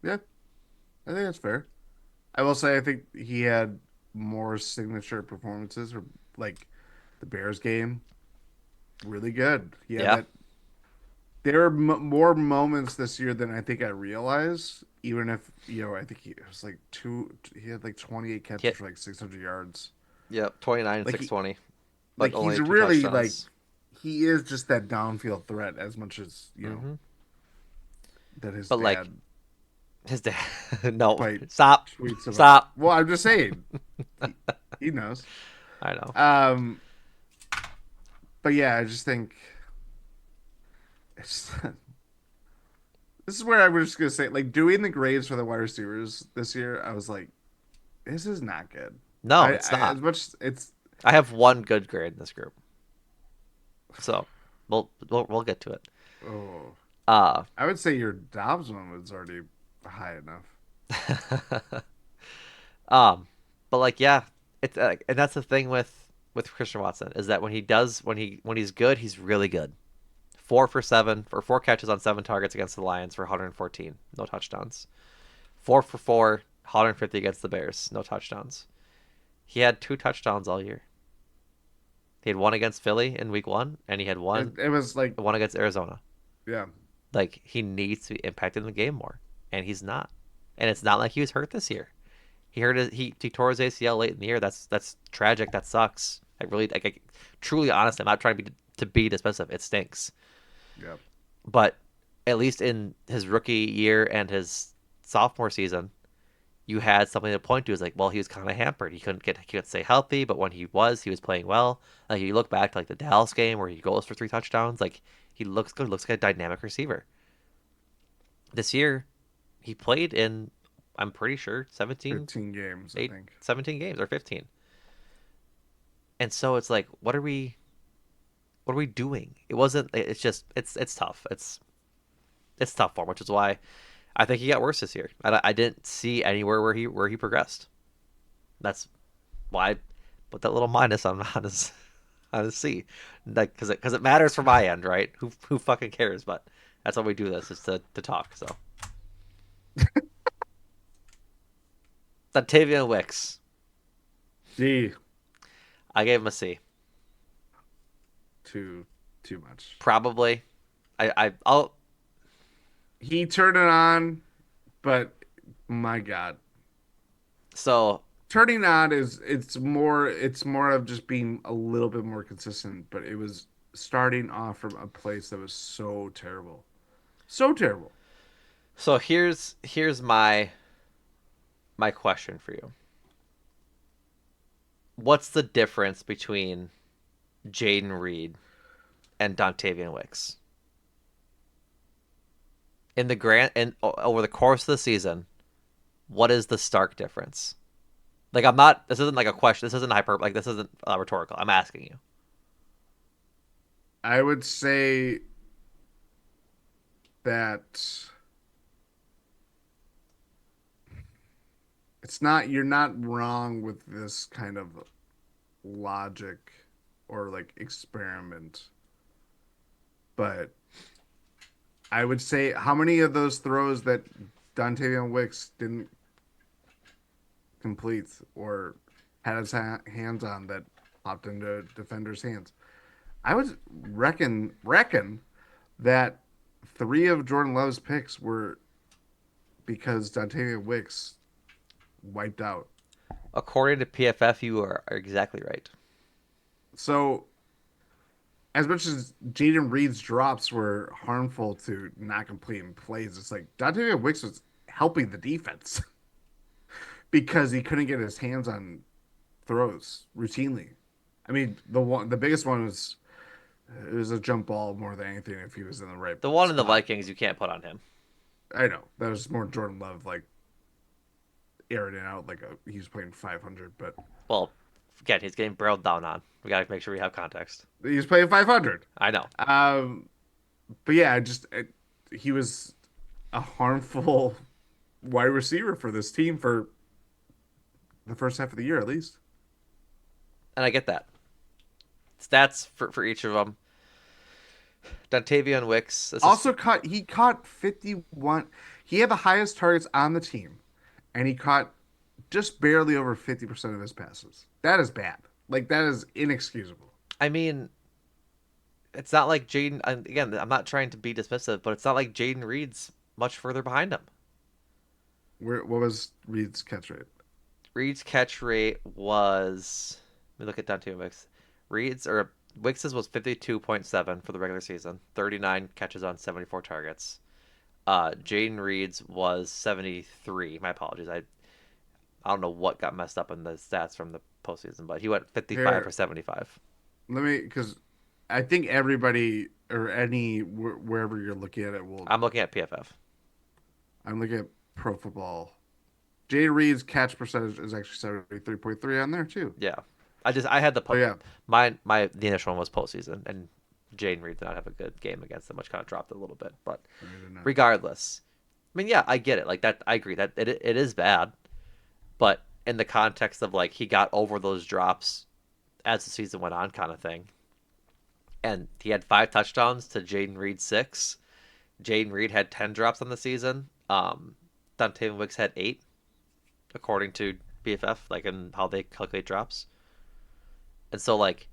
Yeah. I think that's fair. I will say I think he had more signature performances, or like the Bears game, really good. He had Yeah. that. There are more moments this year than I think I realized. Even if I think he it was like two. He had like 28 catches Hit. for like 600 yards. Yep. 29 and Like he, 620, but like only he's two really like touchdowns. he is just that downfield threat as much as Mm-hmm. that his But like dad his dad, no, fight stop, tweets about. stop. Well, I'm just saying he, he knows. I know. Um, but yeah, I just think it's this is where I was just gonna say, like, doing the grades for the wide receivers this year, I was like, this is not good. No, I it's as not. much it's I have one good grade in this group, so we'll get to it. oh, Uh, I would say your Dobbs one was already high enough. um, but like yeah, it's and that's the thing with Christian Watson is that when he does when he's good, he's really good. 4 for 7 or 4 catches on 7 targets against the Lions for 114, no touchdowns. 4 for 4, 150 against the Bears, no touchdowns. He had 2 touchdowns all year. He had one against Philly in week 1, and he had It was like, one against Arizona. yeah, Like he needs to be impacting the game more, and he's not. And it's not like he was hurt this year. He tore his ACL late in the year. That's tragic. That sucks. I truly honestly, I'm not trying to be dismissive. It stinks. yeah. But at least in his rookie year and his sophomore season, you had something to point to. Is like, well, he was kind of hampered. He couldn't stay healthy, but when he was playing well. Like you look back to like the Dallas game where he goes for 3 touchdowns. Like he looks good. Looks like a dynamic receiver. This year, he played in, I'm pretty sure 15 games, I think. 17 games or 15. And so it's like, what are we doing? It wasn't. It's just it's tough. It's tough for him, which is why I think he got worse this year. I didn't see anywhere where he progressed. That's why I put that little minus on his C, like because it matters for my end, right? Who fucking cares? But that's why we do this is to talk. So Dontavian Wicks, D, I gave him a C. too much. Probably. I'll He turned it on, but my God, so turning on is it's more of just being a little bit more consistent. But it was starting off from a place that was so terrible, so terrible. so here's my question for you. What's the difference between Jaden Reed and Dontavian Wicks in the grand and over the course of the season? What is the stark difference? Like I'm not. This isn't like a question. This isn't hyper. Like this isn't rhetorical. I'm asking you. I would say that it's not you're not wrong with this kind of logic or like experiment. but I would say how many of those throws that Dontavian Wicks didn't complete or had his hands on that popped into defenders' hands? I would reckon that three of Jordan Love's picks were because Dontavian Wicks wiped out. According to PFF, you are exactly right. So as much as Jaden Reed's drops were harmful to not completing plays, it's like Dontavian Wicks was helping the defense because he couldn't get his hands on throws routinely. I mean, the biggest one was it was a jump ball more than anything if he was in the right The one in the spot. Vikings you can't put on him. I know that was more Jordan Love like airing it out like he was playing 500, but Well, again, he's getting barreled down on. We got to make sure we have context. he was playing 500. I know. Um, but yeah, he was a harmful wide receiver for this team for the first half of the year at least. And I get that. Stats for each of them. Dontavian Wicks. This is Also caught 51. He had the highest targets on the team, and he caught just barely over 50% of his passes. That is bad. Like that is inexcusable. I mean, it's not like Jaden. Again, I'm not trying to be dismissive, but it's not like Jaden Reed's much further behind him. What was Reed's catch rate? Reed's catch rate was. Let me look at Dontavian Wicks. Reed's or Wicks's was 52.7 for the regular season, 39 catches on 74 targets. Jaden Reed's was 73. My apologies. I don't know what got messed up in the stats from the postseason, but he went 55 for Here, 75. let me because I think everybody or wherever you're looking at it will. I'm looking at PFF. I'm looking at Pro Football. Jay Reed's catch percentage is actually 73.3 on there too. Yeah, I had So yeah, the initial one was postseason, and Jaden Reed did not have a good game against them, which kind of dropped it a little bit. But I don't know. regardless, I mean, yeah, I get it. Like that, I agree that it is bad, but in the context of like he got over those drops as the season went on, kind of thing, and he had 5 touchdowns to Jaden Reed's 6. Jaden Reed had 10 drops on the season. Dontavian Wicks had 8, according to BFF, like in how they calculate drops. And so, like,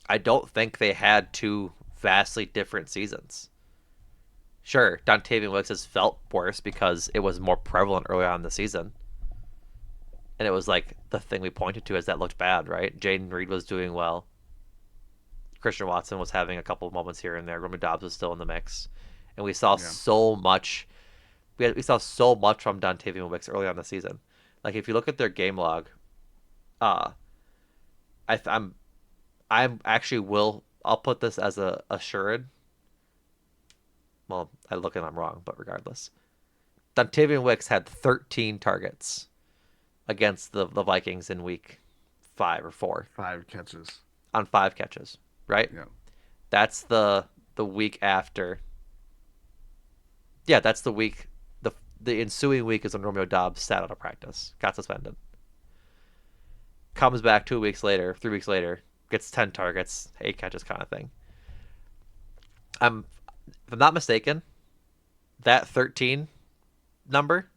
I don't think they had two vastly different seasons. Sure, Dontavian Wicks has felt worse because it was more prevalent early on in the season. And it was like the thing we pointed to as that looked bad, right? Jaden Reed was doing well. Christian Watson was having a couple of moments here and there. Romeo Dobbs was still in the mix. And we saw Yeah, so much. We saw so much from Dontavian Wicks early on in the season. Like if you look at their game log, uh, I'm actually will I'll put this as a assured. Well, I look and I'm wrong, but regardless, Dontavian Wicks had 13 targets against the Vikings in week 5 or 4 5 catches. on 5 catches. Right? Yeah, That's the week after. Yeah, that's the week. The ensuing week is when Romeo Dobbs sat out of practice, got suspended, comes back 2 weeks later, 3 weeks later, gets 10 targets, 8 catches, kind of thing. I'm, if I'm not mistaken, that 13 number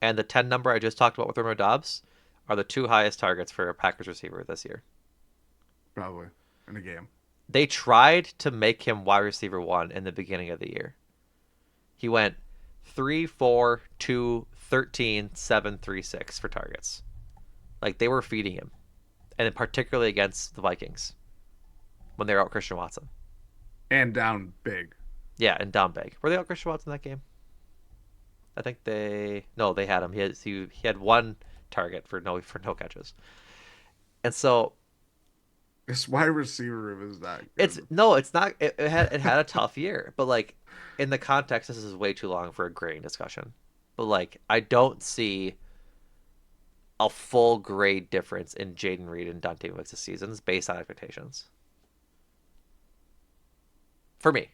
and the 10 number I just talked about with Romeo Dobbs are the two highest targets for a Packers receiver this year. probably in a game. They tried to make him wide receiver 1 in the beginning of the year. He went 3, 4, 2, 13, 7, 3, 6 for targets. Like they were feeding him, and particularly against the Vikings when they were out Christian Watson. And down big. Yeah, and down big. Were they out Christian Watson that game? I think they had him. He had 1 target for no catches, and so This wide receiver was that it's good. no, it's not. It had a tough year, but like in the context, this is way too long for a grading discussion. But like, I don't see a full grade difference in Jaden Reed and Dante Wicks' seasons based on expectations. For me,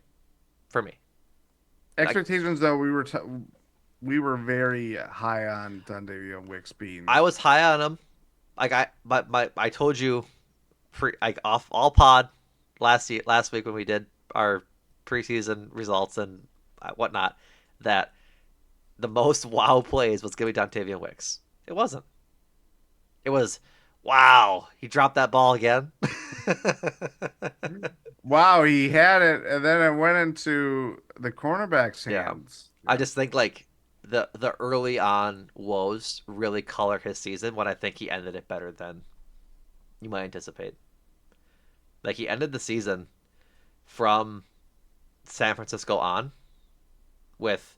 for me, like Expectations though, we were very high on Dondavion Wicks being I was high on him. Like I told you, pre like off all pod last week when we did our preseason results and whatnot that the most wow plays was going to be Dontavian Wicks. It wasn't. It was, wow, he dropped that ball again. Wow, he had it, and then it went into the cornerback's Yeah. hands. I Yeah. just think like the early on woes really color his season when I think he ended it better than you might anticipate. Like he ended the season from San Francisco on with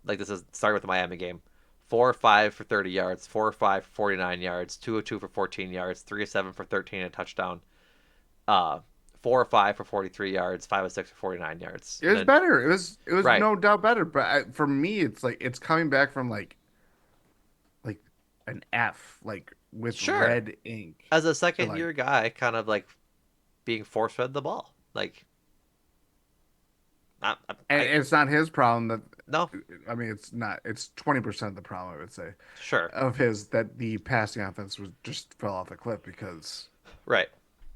like this is started with the Miami game. 4 or 5 for 30 yards, 4 or 5 for 49 yards, 2 or 2 for 14 yards, 3 or 7 for 13 and a touchdown. Uh 4 or 5 for 43 yards, 5 or 6 for 49 yards. It And was then better. It was right. no doubt better. But for me, it's like it's coming back from like an F, like with Sure. red ink, As a to second like, year guy, kind of like being force fed the ball. Like and I it's not his problem that. no, I mean, it's not. It's 20% of the problem, I would say, sure. of his that the passing offense was just fell off the cliff because Right.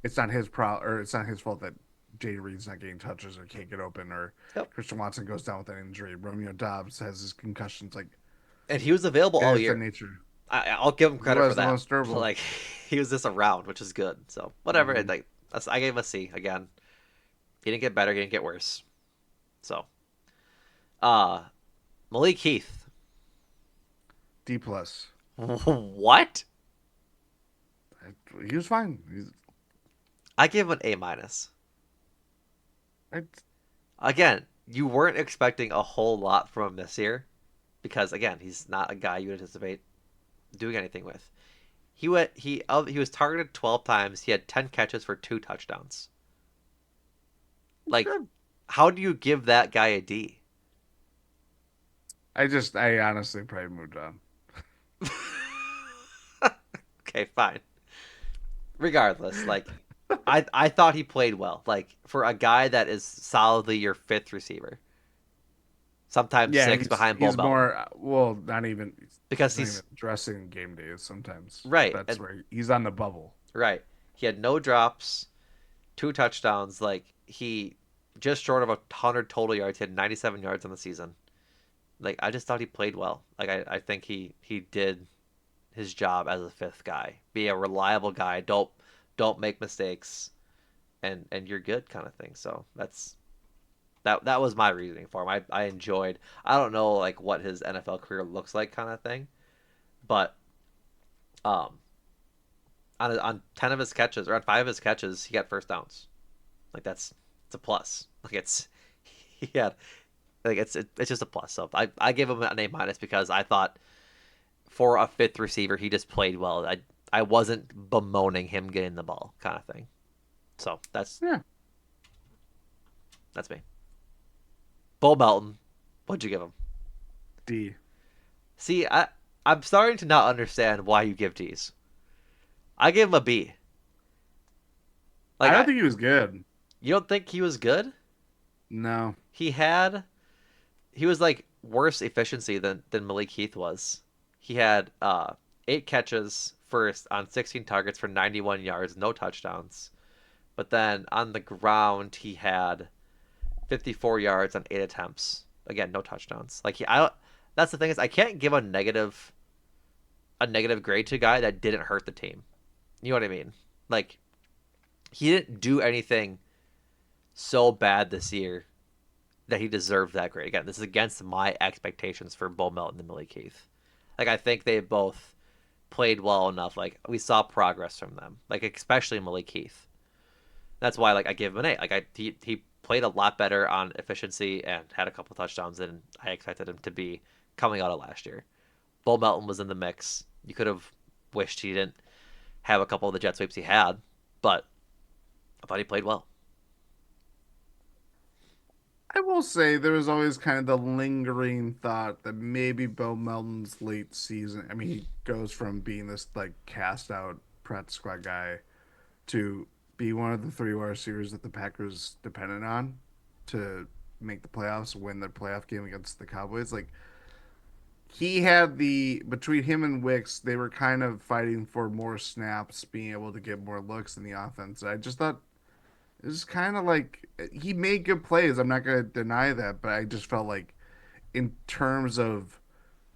it's not his problem, or it's not his fault that Jay Reed's not getting touches or can't get open, or Yep. Christian Watson goes down with an injury. Romeo Dobbs has his concussions. Like, And he was available it all is the year. nature. I'll give him He credit for was the that. most durable. Like he was just around, which is good. So whatever. Hmm. Like I gave him a C again. He didn't get better. He didn't get worse. So uh Malik Heath. D plus. What? He was fine. I give him an A minus. I, Again, you weren't expecting a whole lot from him this year because again, he's not a guy you anticipate doing anything with. He was targeted 12 times. He had 10 catches for 2 touchdowns. it's Like, good. how do you give that guy a D? I honestly probably moved on. Okay, fine. Regardless, like I thought he played well. Like for a guy that is solidly your fifth receiver, sometimes Yeah, six he's behind Bo he's Melton, more well, not even because he's not even he's dressing game days sometimes. right That's and where he's on the bubble. right. He had no drops, 2 touchdowns. Like he just short of 100 total yards. He had 97 yards on the season. Like I just thought he played well. Like I think he did his job as a fifth guy. Be a reliable guy. Don't make mistakes, and you're good kind of thing. So that was my reasoning for him. I enjoyed. I don't know like what his NFL career looks like kind of thing, but um on 10 of his catches or on 5 of his catches he got first downs. Like that's it's a plus. Like it's he had like it's just a plus. So I gave him an A minus because I thought for a fifth receiver he just played well. I wasn't bemoaning him getting the ball kind of thing. So Yeah, that's me. Bo Melton, what'd you give him? D. See, I'm starting to not understand why you give D's. I gave him a B. Like I don't think he was good. you don't think he was good? No, He had he was like worse efficiency than Malik Heath was. He had 8 catches first on 16 targets for 91 yards, no touchdowns. But then on the ground he had 54 yards on 8 attempts. Again, no touchdowns. Like I don't. That's the thing is I can't give a negative grade to a guy that didn't hurt the team. You know what I mean? Like he didn't do anything so bad this year that he deserved that grade. Again, this is against my expectations for Bo Melton and Malik Heath. Like I think they both played well enough. Like we saw progress from them. Like especially Malik Heath. That's why like I give him an A. Like he played a lot better on efficiency and had a couple touchdowns than I expected him to be coming out of last year. Bo Melton was in the mix. You could have wished he didn't have a couple of the jet sweeps he had, but I thought he played well. I will say there was always kind of the lingering thought that maybe Bo Melton's late season. I mean, he goes from being this like cast out practice squad guy to be one of the three wide receivers that the Packers depended on to make the playoffs, win their playoff game against the Cowboys. Like he had the between him and Wicks, they were kind of fighting for more snaps, being able to get more looks in the offense. I just thought It's kind of like he made good plays. I'm not going to deny that, but I just felt like in terms of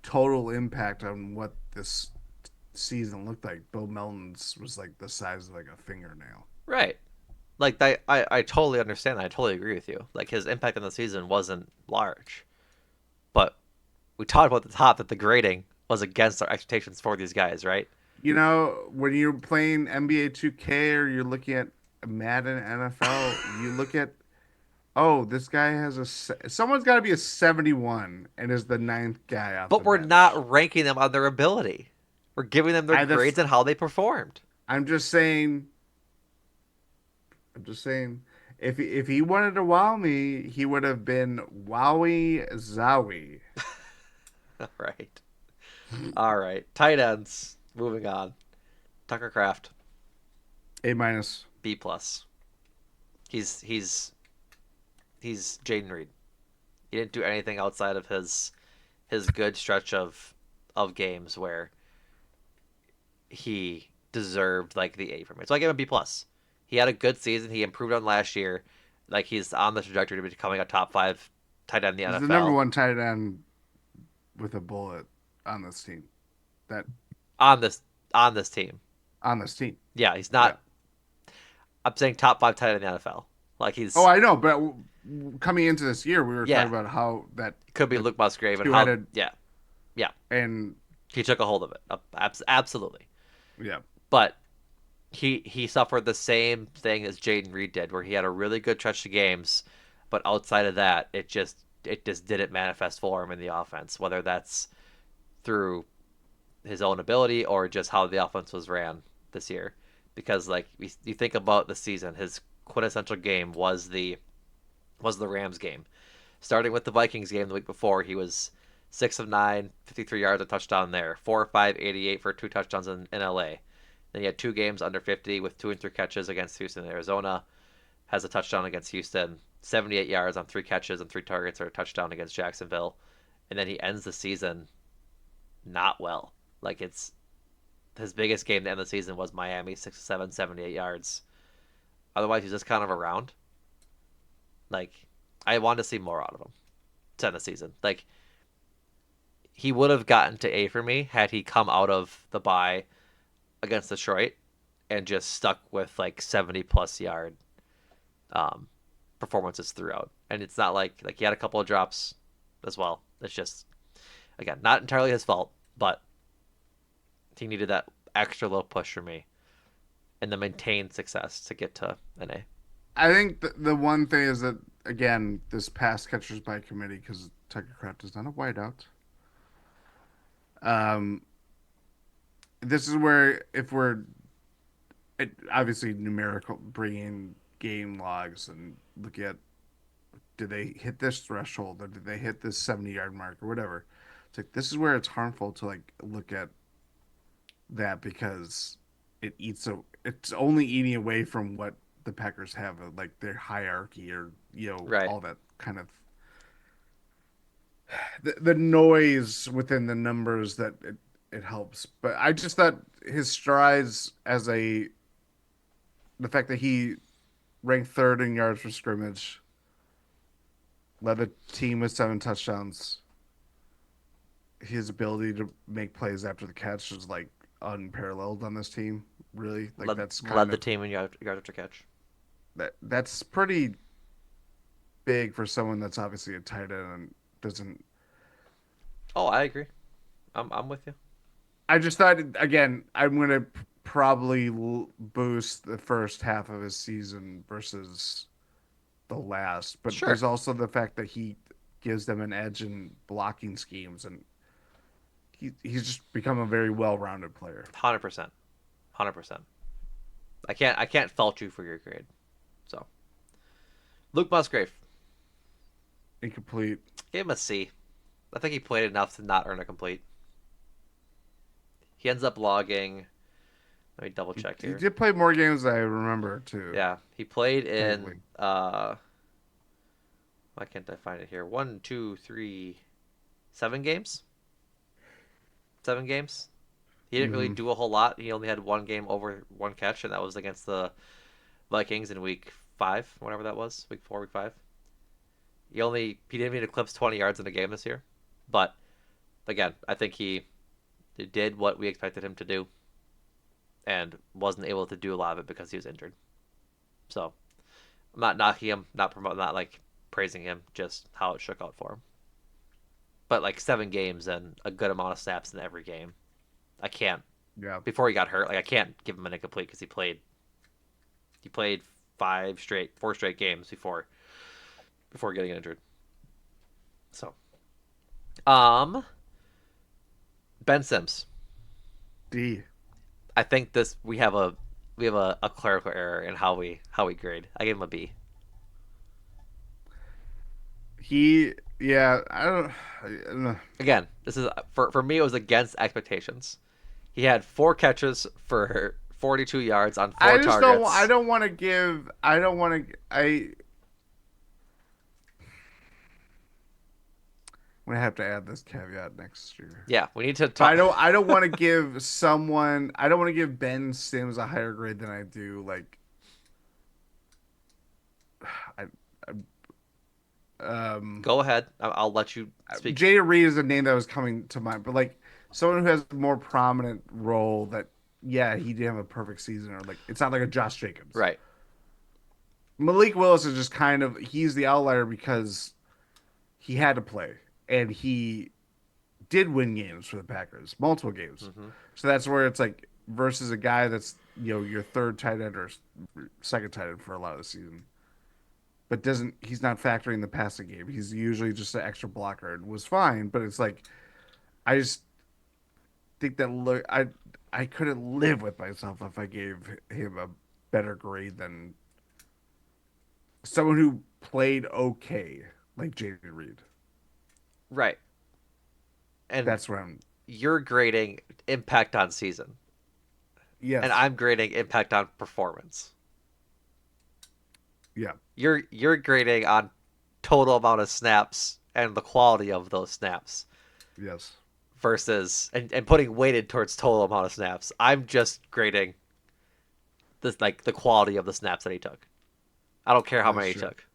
total impact on what this season looked like, Bill Melton's was like the size of like a fingernail. Right. Like I totally understand that. I totally agree with you. Like his impact on the season wasn't large, but we talked about at the top that the grading was against our expectations for these guys, right? When you're playing NBA 2K or you're looking at Madden NFL, you look at, oh, this guy has someone's got to be a 71 and is the ninth guy off But the we're bench. not ranking them on their ability. We're giving them their I that's grades and how they performed. I'm just saying I'm just saying if he wanted to wow me, he would have been wowie zowie. All right. All right. Tight ends. Moving on. Tucker Craft, A minus. B plus. He's he's he's Jaden Reed. He didn't do anything outside of his good stretch of games where he deserved like the A for me. So I gave him B plus. He had a good season. He improved on last year. Like he's on the trajectory to becoming a top five tight end in the He's the number NFL one tight end with a bullet on this team. That on this team. on this team. Yeah, he's Yeah. not. I'm saying top five tight end in the NFL. Like Oh, he's I know, but coming into this year, we were talking yeah. about how that Could be the Luke Musgrave and how two-headed yeah and he took a hold of it. Absolutely. yeah, But he suffered the same thing as Jaden Reed did, where he had a really good stretch of games, but outside of that, it just didn't manifest for him in the offense. Whether that's through his own ability or just how the offense was ran this year, because like you think about the season, his quintessential game was the Rams game. Starting with the Vikings game the week before, he was 6 of 9, 53 yards, a touchdown there. 4 or 5, 88 for 2 touchdowns in LA. Then he had 2 games under 50 with 2 and 3 catches against Houston and Arizona. Has a touchdown against Houston. 78 yards on 3 catches and 3 targets or a touchdown against Jacksonville. And then he ends the season not well. Like it's his biggest game to end the season was Miami, 6 of 7, 78 yards. Otherwise, he's just kind of around. Like I wanted to see more out of him to end the season. Like he would have gotten to A for me had he come out of the bye against Detroit and just stuck with like 70 plus yard um, performances throughout. And it's not like he had a couple of drops as well. It's just again not entirely his fault, but he needed that extra little push for me and the maintained success to get to an A. I think the one thing is that again, this pass catchers by committee because Tucker Kraft is not a wideout. Um, this is where if we're obviously numerical bringing game logs and look at did they hit this threshold or did they hit this 70-yard mark or whatever. It's like this is where it's harmful to like look at that because it's only eating away from what the Packers have like their hierarchy or Right. all that kind of the noise within the numbers that it helps. But I just thought his strides as a the fact that he ranked third in yards per scrimmage, led the team with 7 touchdowns. His ability to make plays after the catch is like unparalleled on this team. Really, like Led that's led kind the of team in yards after catch. that's pretty big for someone that's obviously a tight end and doesn't. Oh, I agree. I'm with you. I just thought again, I'm gonna probably boost the first half of his season versus the last, but Sure. there's also the fact that he gives them an edge in blocking schemes, and he's just become a very well-rounded player. 100%. 100%. I can't fault you for your grade. So Luke Musgrave Incomplete. gave him a C. I think he played enough to not earn a complete. He ends up logging. Let me double check He here. did play more games than I remember too. Yeah, he played Thankfully, in. Why can't I find it here? One, two, three, 7 games. 7 games. He didn't really hmm do a whole lot. He only had one game over 1 catch, and that was against the Vikings in week 5, whatever that was, week 4, week 5. He didn't even eclipse 20 yards in a game this year, but again, I think he did what we expected him to do, and wasn't able to do a lot of it because he was injured. So I'm not knocking him, not promoting, not like praising him, just how it shook out for him. But like 7 games and a good amount of snaps in every game, I can't. Yeah. Before he got hurt, like I can't give him an incomplete because he played 4 straight games before getting injured. So, um, Ben Sims. D. I think this we have a clerical error in how we grade. I gave him a B. Yeah, I don't know. Again, this is for me. It was against expectations. He had 4 catches for 42 yards on four I targets. don't want to give, I don't want to, I'm gonna have to add this caveat next year. Yeah, we need to But talk. I don't want to give I don't want to give Ben Sims a higher grade than I do. Like, I, um, Go ahead. I'll let you speak. Jada Reed is a name that was coming to mind, but like someone who has a more prominent role that, yeah, he did have a perfect season, or like it's not like a Josh Jacobs. Right. Malik Willis is just kind of he's the outlier because he had to play and he did win games for the Packers, multiple games. Mm-hmm. So that's where it's like versus a guy that's your third tight end or second tight end for a lot of the season, but doesn't he's not factoring the passing game. He's usually just an extra blocker and was fine, but it's like I just think that I couldn't live with myself if I gave him a better grade than someone who played okay like Jaden Reed. Right. And That's what I'm. you're grading impact on season, and Yes. I'm grading impact on performance. Yeah. You're grading on total amount of snaps and the quality of those snaps Yes. versus and putting weighted towards total amount of snaps. I'm just grading this like the quality of the snaps that he took. I don't care how That's many he true. took.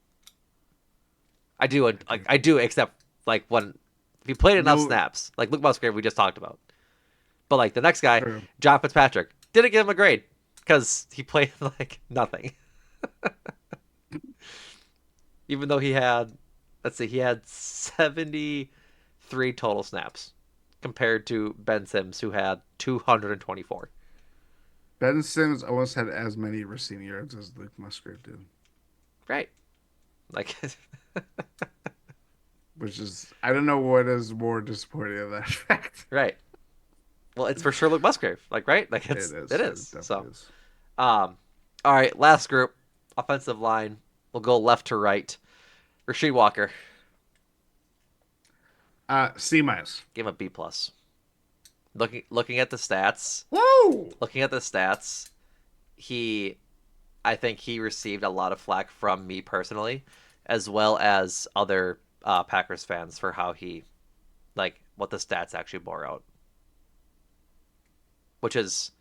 I do I like think I do except like when if he played enough no. snaps, like Luke Musgrave we just talked about. But like the next guy, True. John Fitzpatrick, didn't give him a grade because he played like nothing. Even though he had, let's see, he had 73 total snaps compared to Ben Sims, who had 224. Ben Sims almost had as many receiving yards as Luke Musgrave did, Right. Like, which is I don't know what is more disappointing of that fact. right. Well, it's for sure Luke Musgrave. Like, right? Like, It it is. It is. So, definitely is. all right, last group, offensive line. We'll go left to right. Rasheed Walker, C minus. give him a B plus. Looking at the stats, Whoa. looking at the stats, he I think he received a lot of flack from me personally, as well as other Packers fans for how he, like, what the stats actually bore out, which is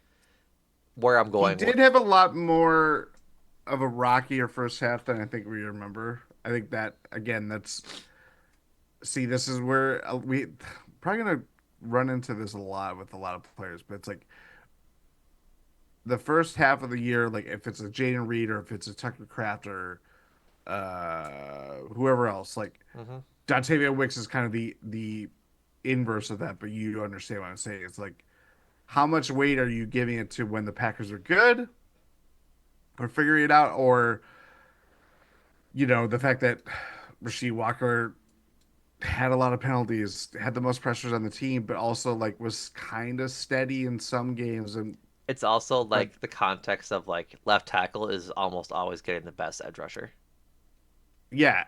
where I'm He going. did have a lot more of a rockier first half than I think we remember. I think that again, that's see, this is where we probably gonna run into this a lot with a lot of players, but it's like the first half of the year, like if it's a Jaden Reed or if it's a Tucker Kraft or whoever else, like Hmm. Dontavia Wicks is kind of the inverse of that, but you understand what I'm saying. It's like how much weight are you giving it to when the Packers are good or figuring it out, or the fact that Rasheed Walker had a lot of penalties, had the most pressures on the team, but also like was kind of steady in some games, and It's also but like the context of like left tackle is almost always getting the best edge rusher, yeah,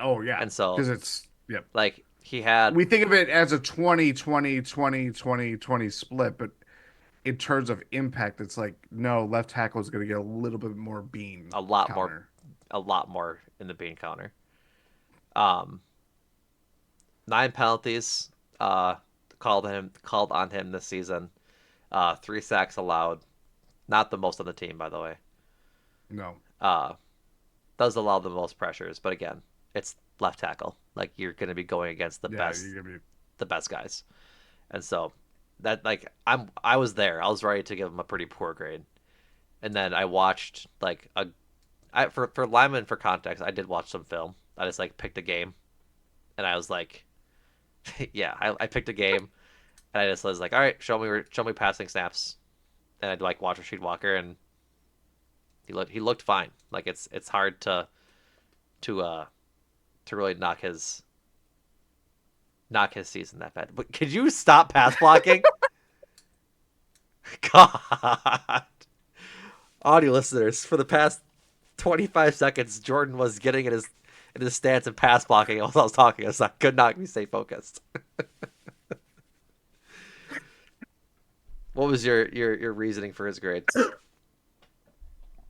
oh yeah, and so because it's yep. like he had We think of it as a 20 20 20 20 20 split, but in terms of impact, it's like no, left tackle is going to get a little bit more bean a lot more, counter. a lot more in the bean counter. Um, 9 penalties called on him this season. 3 sacks allowed, not the most on the team, by the way. No, Uh, does allow the most pressures, but again, it's left tackle. Like you're going to be going against Yeah, you're gonna be. the best guys, and so that like I was there. I was ready to give him a pretty poor grade, and then I watched like for lineman for context. I did watch some film. I just like picked a game, and I was like, yeah, I picked a game, and I just was like, all right, show me passing snaps, and I'd like watch Rasheed Walker, and he looked fine. Like it's hard to uh to really knock his season that bad. But could you stop pass blocking? God, audio listeners, for the past 25 seconds, Jordan was getting in his stance and pass blocking while I was talking, so I could not stay focused. What was your reasoning for his grade?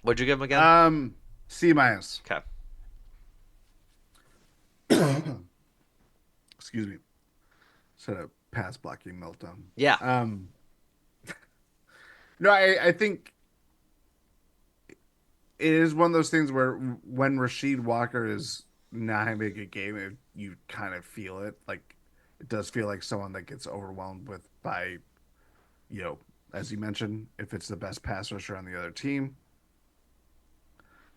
What'd you give him again? C minus. Okay. Excuse me. Instead of pass blocking meltdown. Yeah. Um, no, I think it is one of those things where when Rasheed Walker is not having a good game, you kind of feel it. Like it does feel like someone that gets overwhelmed with by, as you mentioned, if it's the best pass rusher on the other team,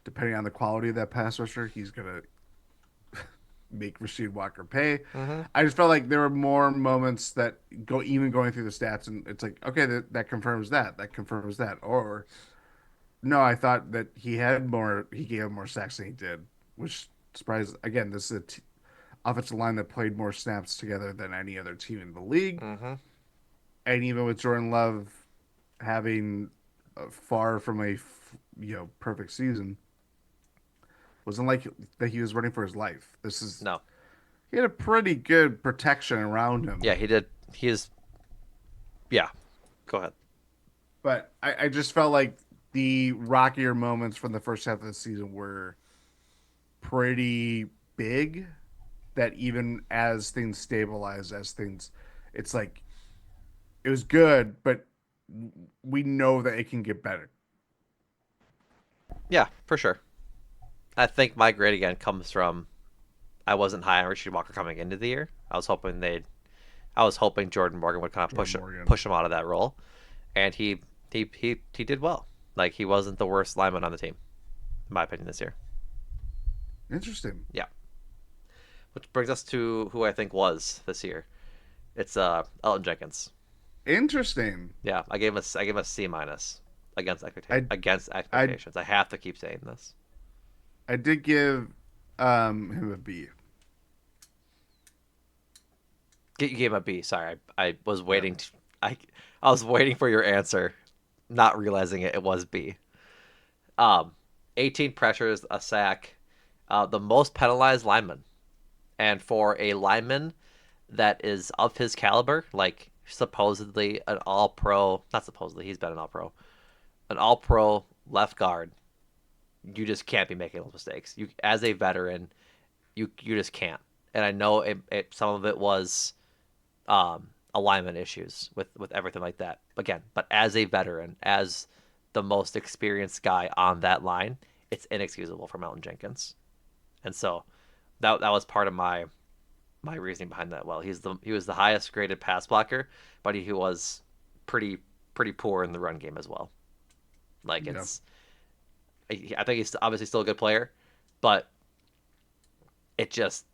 depending on the quality of that pass rusher, he's gonna make Rasheed Walker pay. Mm-hmm. I just felt like there were more moments that going through the stats, and it's like, okay, that confirms that. That confirms that. Or no, I thought that he gave him more sacks than he did, which surprised. Again, this is a offensive line that played more snaps together than any other team in the league. Mm-hmm. And even with Jordan Love having far from a perfect season, wasn't like that he was running for his life. No. He had a pretty good protection around him. Yeah, he did. He is. Yeah. Go ahead. But I just felt like the rockier moments from the first half of the season were pretty big. That even as things stabilize, it's like it was good, but we know that it can get better. Yeah, for sure. I think my grade again comes from I wasn't high on Richie Walker coming into the year. I was hoping Jordan Morgan would kind of Jordan Morgan. push him out of that role, and he did well. Like he wasn't the worst lineman on the team, in my opinion, this year. Interesting. Yeah, which brings us to who I think was this year. It's Elton Jenkins. Interesting. Yeah, I gave him a C minus I against I expectations. I have to keep saying this. I did give him a B. You gave him a B. Sorry, I was Yeah. waiting. I I was waiting for your answer, not realizing it was B. Um, 18 pressures, a sack, the most penalized lineman, and for a lineman that is of his caliber, like supposedly an All Pro, not supposedly, he's been an All Pro, an All Pro left guard. You just can't be making those mistakes. You, as a veteran, you just can't. And I know some of it was alignment issues with everything like that. Again, but as a veteran, as the most experienced guy on that line, it's inexcusable for Mountain Jenkins. And so that was part of my reasoning behind that. Well, he was the highest graded pass blocker, but he was pretty pretty poor in the run game as well. Like Yeah. I think he's obviously still a good player, but it just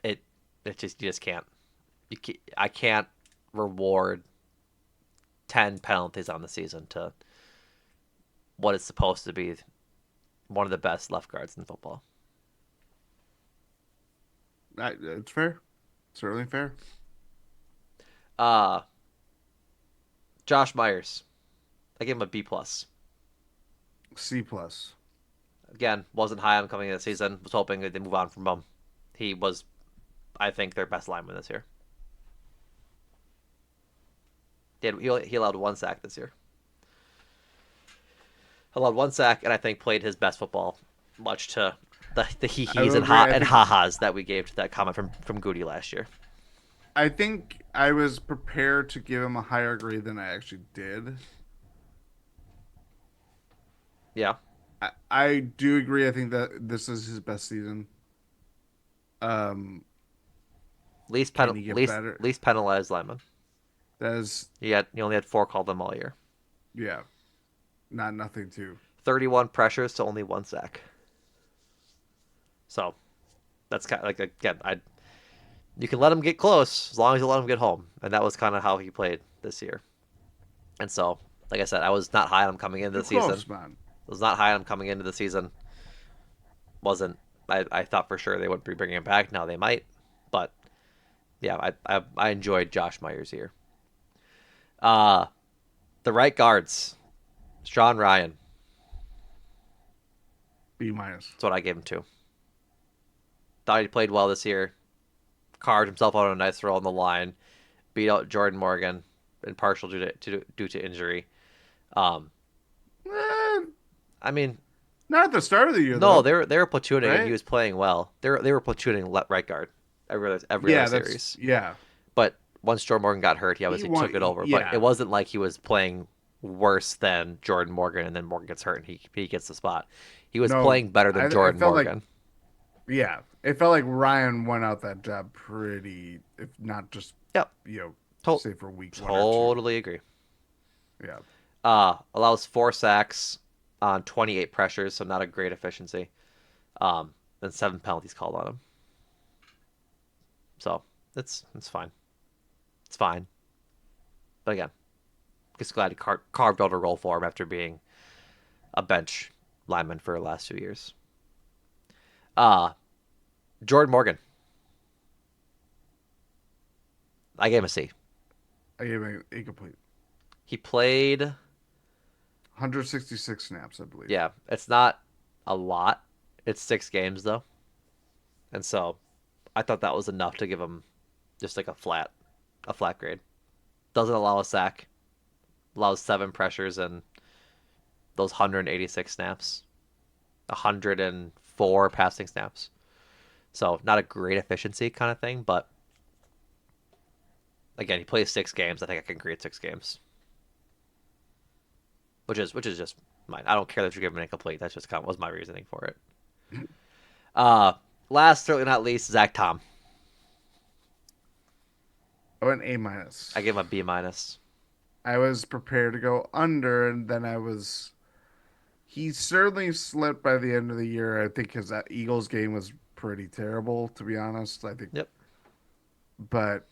it it just you just can't I can't reward 10 penalties on the season to what is supposed to be one of the best left guards in football. It's fair. Certainly fair. Uh Josh Myers. I gave him a B plus. C plus. Again, wasn't high on coming into the season. Was hoping they'd move on from him. He was, I think, their best lineman this year. He allowed one sack this year. Allowed one sack, and I think played his best football, much to the hee I hees will agree. and ha ha's that we gave to that comment from Goody last year. I think I was prepared to give him a higher grade than I actually did. Yeah. I do agree. I think that this is his best season. Um, can he get better? Least penalized lineman. That is, He only had four called them all year. yeah, not nothing too. 31 pressures to only one sack. So that's kind of like, again, I you can let him get close as long as you let him get home, and that was kind of how he played this year. And so, like I said, I was not high on him coming into Too the season. close, man. Was not high on him coming into the season. Wasn't I thought for sure they wouldn't be bringing him back. Now they might, but yeah, I enjoyed Josh Myers here. Uh the right guards, Sean Ryan. B minus. That's what I gave him to. Thought he played well this year. Carved himself out on a nice throw on the line. Beat out Jordan Morgan, in partial due to injury. Um, Eh, I mean, not at the start of the year no, though, they were platooning and he right? was playing well. They were platooning right guard every other Yeah, that's series. yeah. But once Jordan Morgan got hurt, he He obviously won. took it over. But it Yeah, wasn't like he was playing worse than Jordan Morgan, and then Morgan gets hurt and he gets the spot. He was no, playing better than I Jordan felt like Morgan. yeah, it felt like Ryan won out that job pretty, if not just Yep, you know, to- say for week one or two. totally agree. Yeah, Allows four sacks on 28 pressures, so not a great efficiency. And seven penalties called on him. So it's fine. It's fine. But again, just glad he carved out a role for him after being a bench lineman for the last 2 years. Uh Jordan Morgan, I gave him a C. I gave him incomplete. He played, 166 snaps, I believe. yeah, it's not a lot. It's 6 games though, and so I thought that was enough to give him just like a flat grade. Doesn't allow a sack, allows seven pressures and those 186 snaps, 104 passing snaps. So not a great efficiency kind of thing, but again, he plays 6 games. I think I can grade 6 games, which is just mine. I don't care that you give him an incomplete. That's just kind of was my reasoning for it. Uh, Last certainly not least, Zach Tom. I went A minus. I gave him a B minus. I was prepared to go under, and then I was. He certainly slipped by the end of the year. I think his Eagles game was pretty terrible, to be honest. I think, Yep, but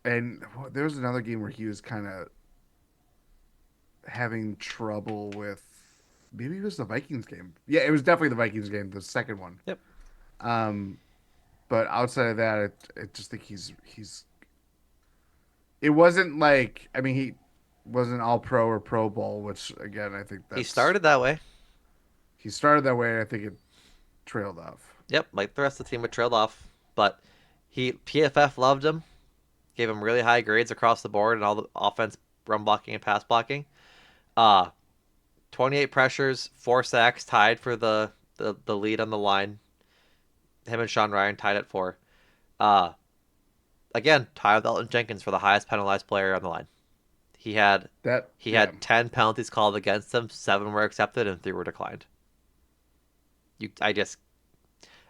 and there was another game where he was kind of having trouble with. Maybe it was the Vikings game. Yeah, it was definitely the Vikings game, the second one. yep. Um, but outside of that, I just think he's. It wasn't like I mean he wasn't all pro or Pro Bowl, which again I think He that's started that way. he started that way. I think it trailed off. Yep, like the rest of the team would trailed off, but he PFF loved him, gave him really high grades across the board and all the offense, run blocking and pass blocking. Uh 28 pressures, four sacks, tied for the lead on the line. Him and Sean Ryan tied at four. Uh, Again, tied with Elton Jenkins for the highest penalized player on the line. He had That he yeah, had 10 penalties called against him, seven were accepted, and three were declined.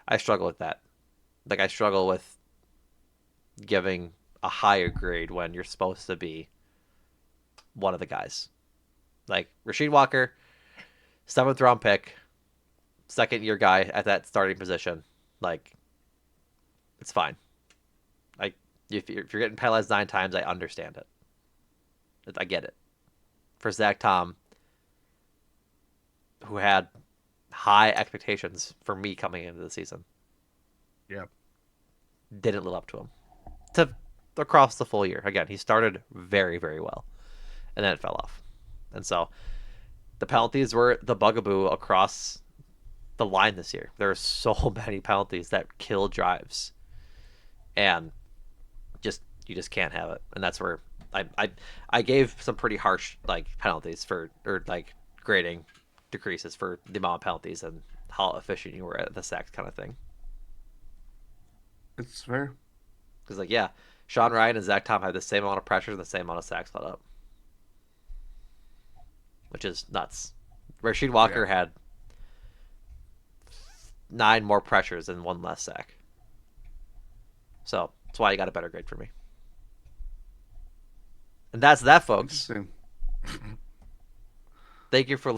I struggle with that. Like I struggle with giving a higher grade when you're supposed to be one of the guys. Like Rasheed Walker, seventh round pick, second year guy at that starting position. Like it's fine. Like if you're getting penalized 9 times, I understand it. I get it. For Zach Tom, who had high expectations for me coming into the season, yeah. didn't live up to him. To across the full year. Again, he started very, very well, and then it fell off. And so the penalties were the bugaboo across the line this year. There are so many penalties that kill drives, and you just can't have it. And that's where I gave some pretty harsh like penalties for or like grading decreases for the amount of penalties and how efficient you were at the sacks kind of thing. It's fair. Because like yeah, Sean Ryan and Zach Tom had the same amount of pressure and the same amount of sacks put up, which is nuts. Rasheed Yeah, Walker had 9 more pressures and 1 less sack. So that's why you got a better grade for me. And that's that, folks. Interesting. Thank you for.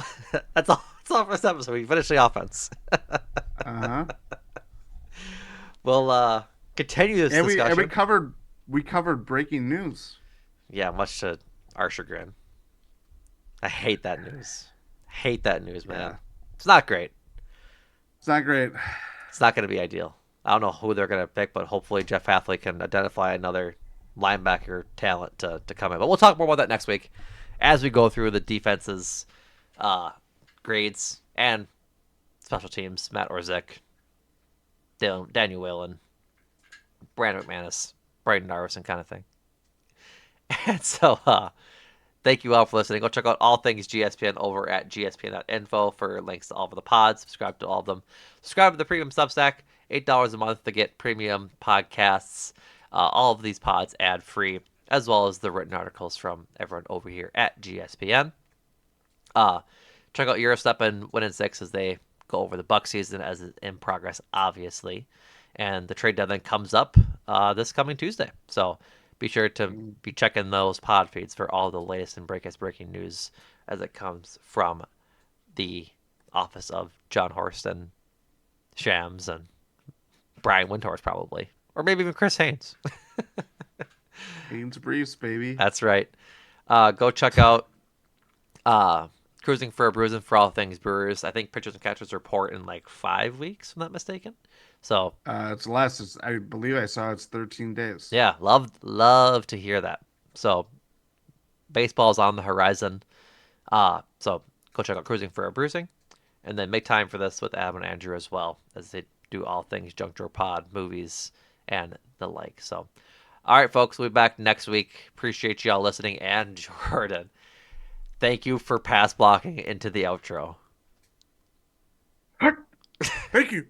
That's all. That's all for this episode. We finished the offense. Uh-huh. We'll continue this And we discussion. covered breaking news. Yeah, much to our chagrin. I hate that news. Hate that news, man. Yeah. It's not great. It's not great. It's not going to be ideal. I don't know who they're going to pick, but hopefully Jeff Halfley can identify another linebacker talent to come in. But we'll talk more about that next week as we go through the defense's grades and special teams. Matt Orzik, Daniel Whalen, Brandon McManus, Braden Darvison kind of thing. And so, thank you all for listening. Go check out all things GSPN over at gspn.info for links to all of the pods. Subscribe to all of them. Subscribe to the premium Substack. $8 a month to get premium podcasts. All of these pods ad free, as well as the written articles from everyone over here at GSPN. Check out Eurostep and Win in Six as they go over the Buck season as it's in progress, obviously. And the trade deadline comes up this coming Tuesday. So be sure to be checking those pod feeds for all the latest and breaking news as it comes from the office of John Horst and Shams and Brian Windhorst, probably. Or maybe even Chris Haynes. Haynes Briefs, baby. That's right. Go check out Cruising for a Bruising for all things Brewers. I think pitchers and catchers report in like 5 weeks, if I'm not mistaken. So It's less. I believe I saw it's 13 days. yeah, love to hear that. So baseball's on the horizon. So go check out Cruising for a Bruising, and then make time for this with Adam and Andrew as well, as they do all things Junk Drawer Pod, movies, and the like. So, all right, folks, we'll be back next week. Appreciate y'all listening, and Jordan, thank you for pass blocking into the outro. Thank you.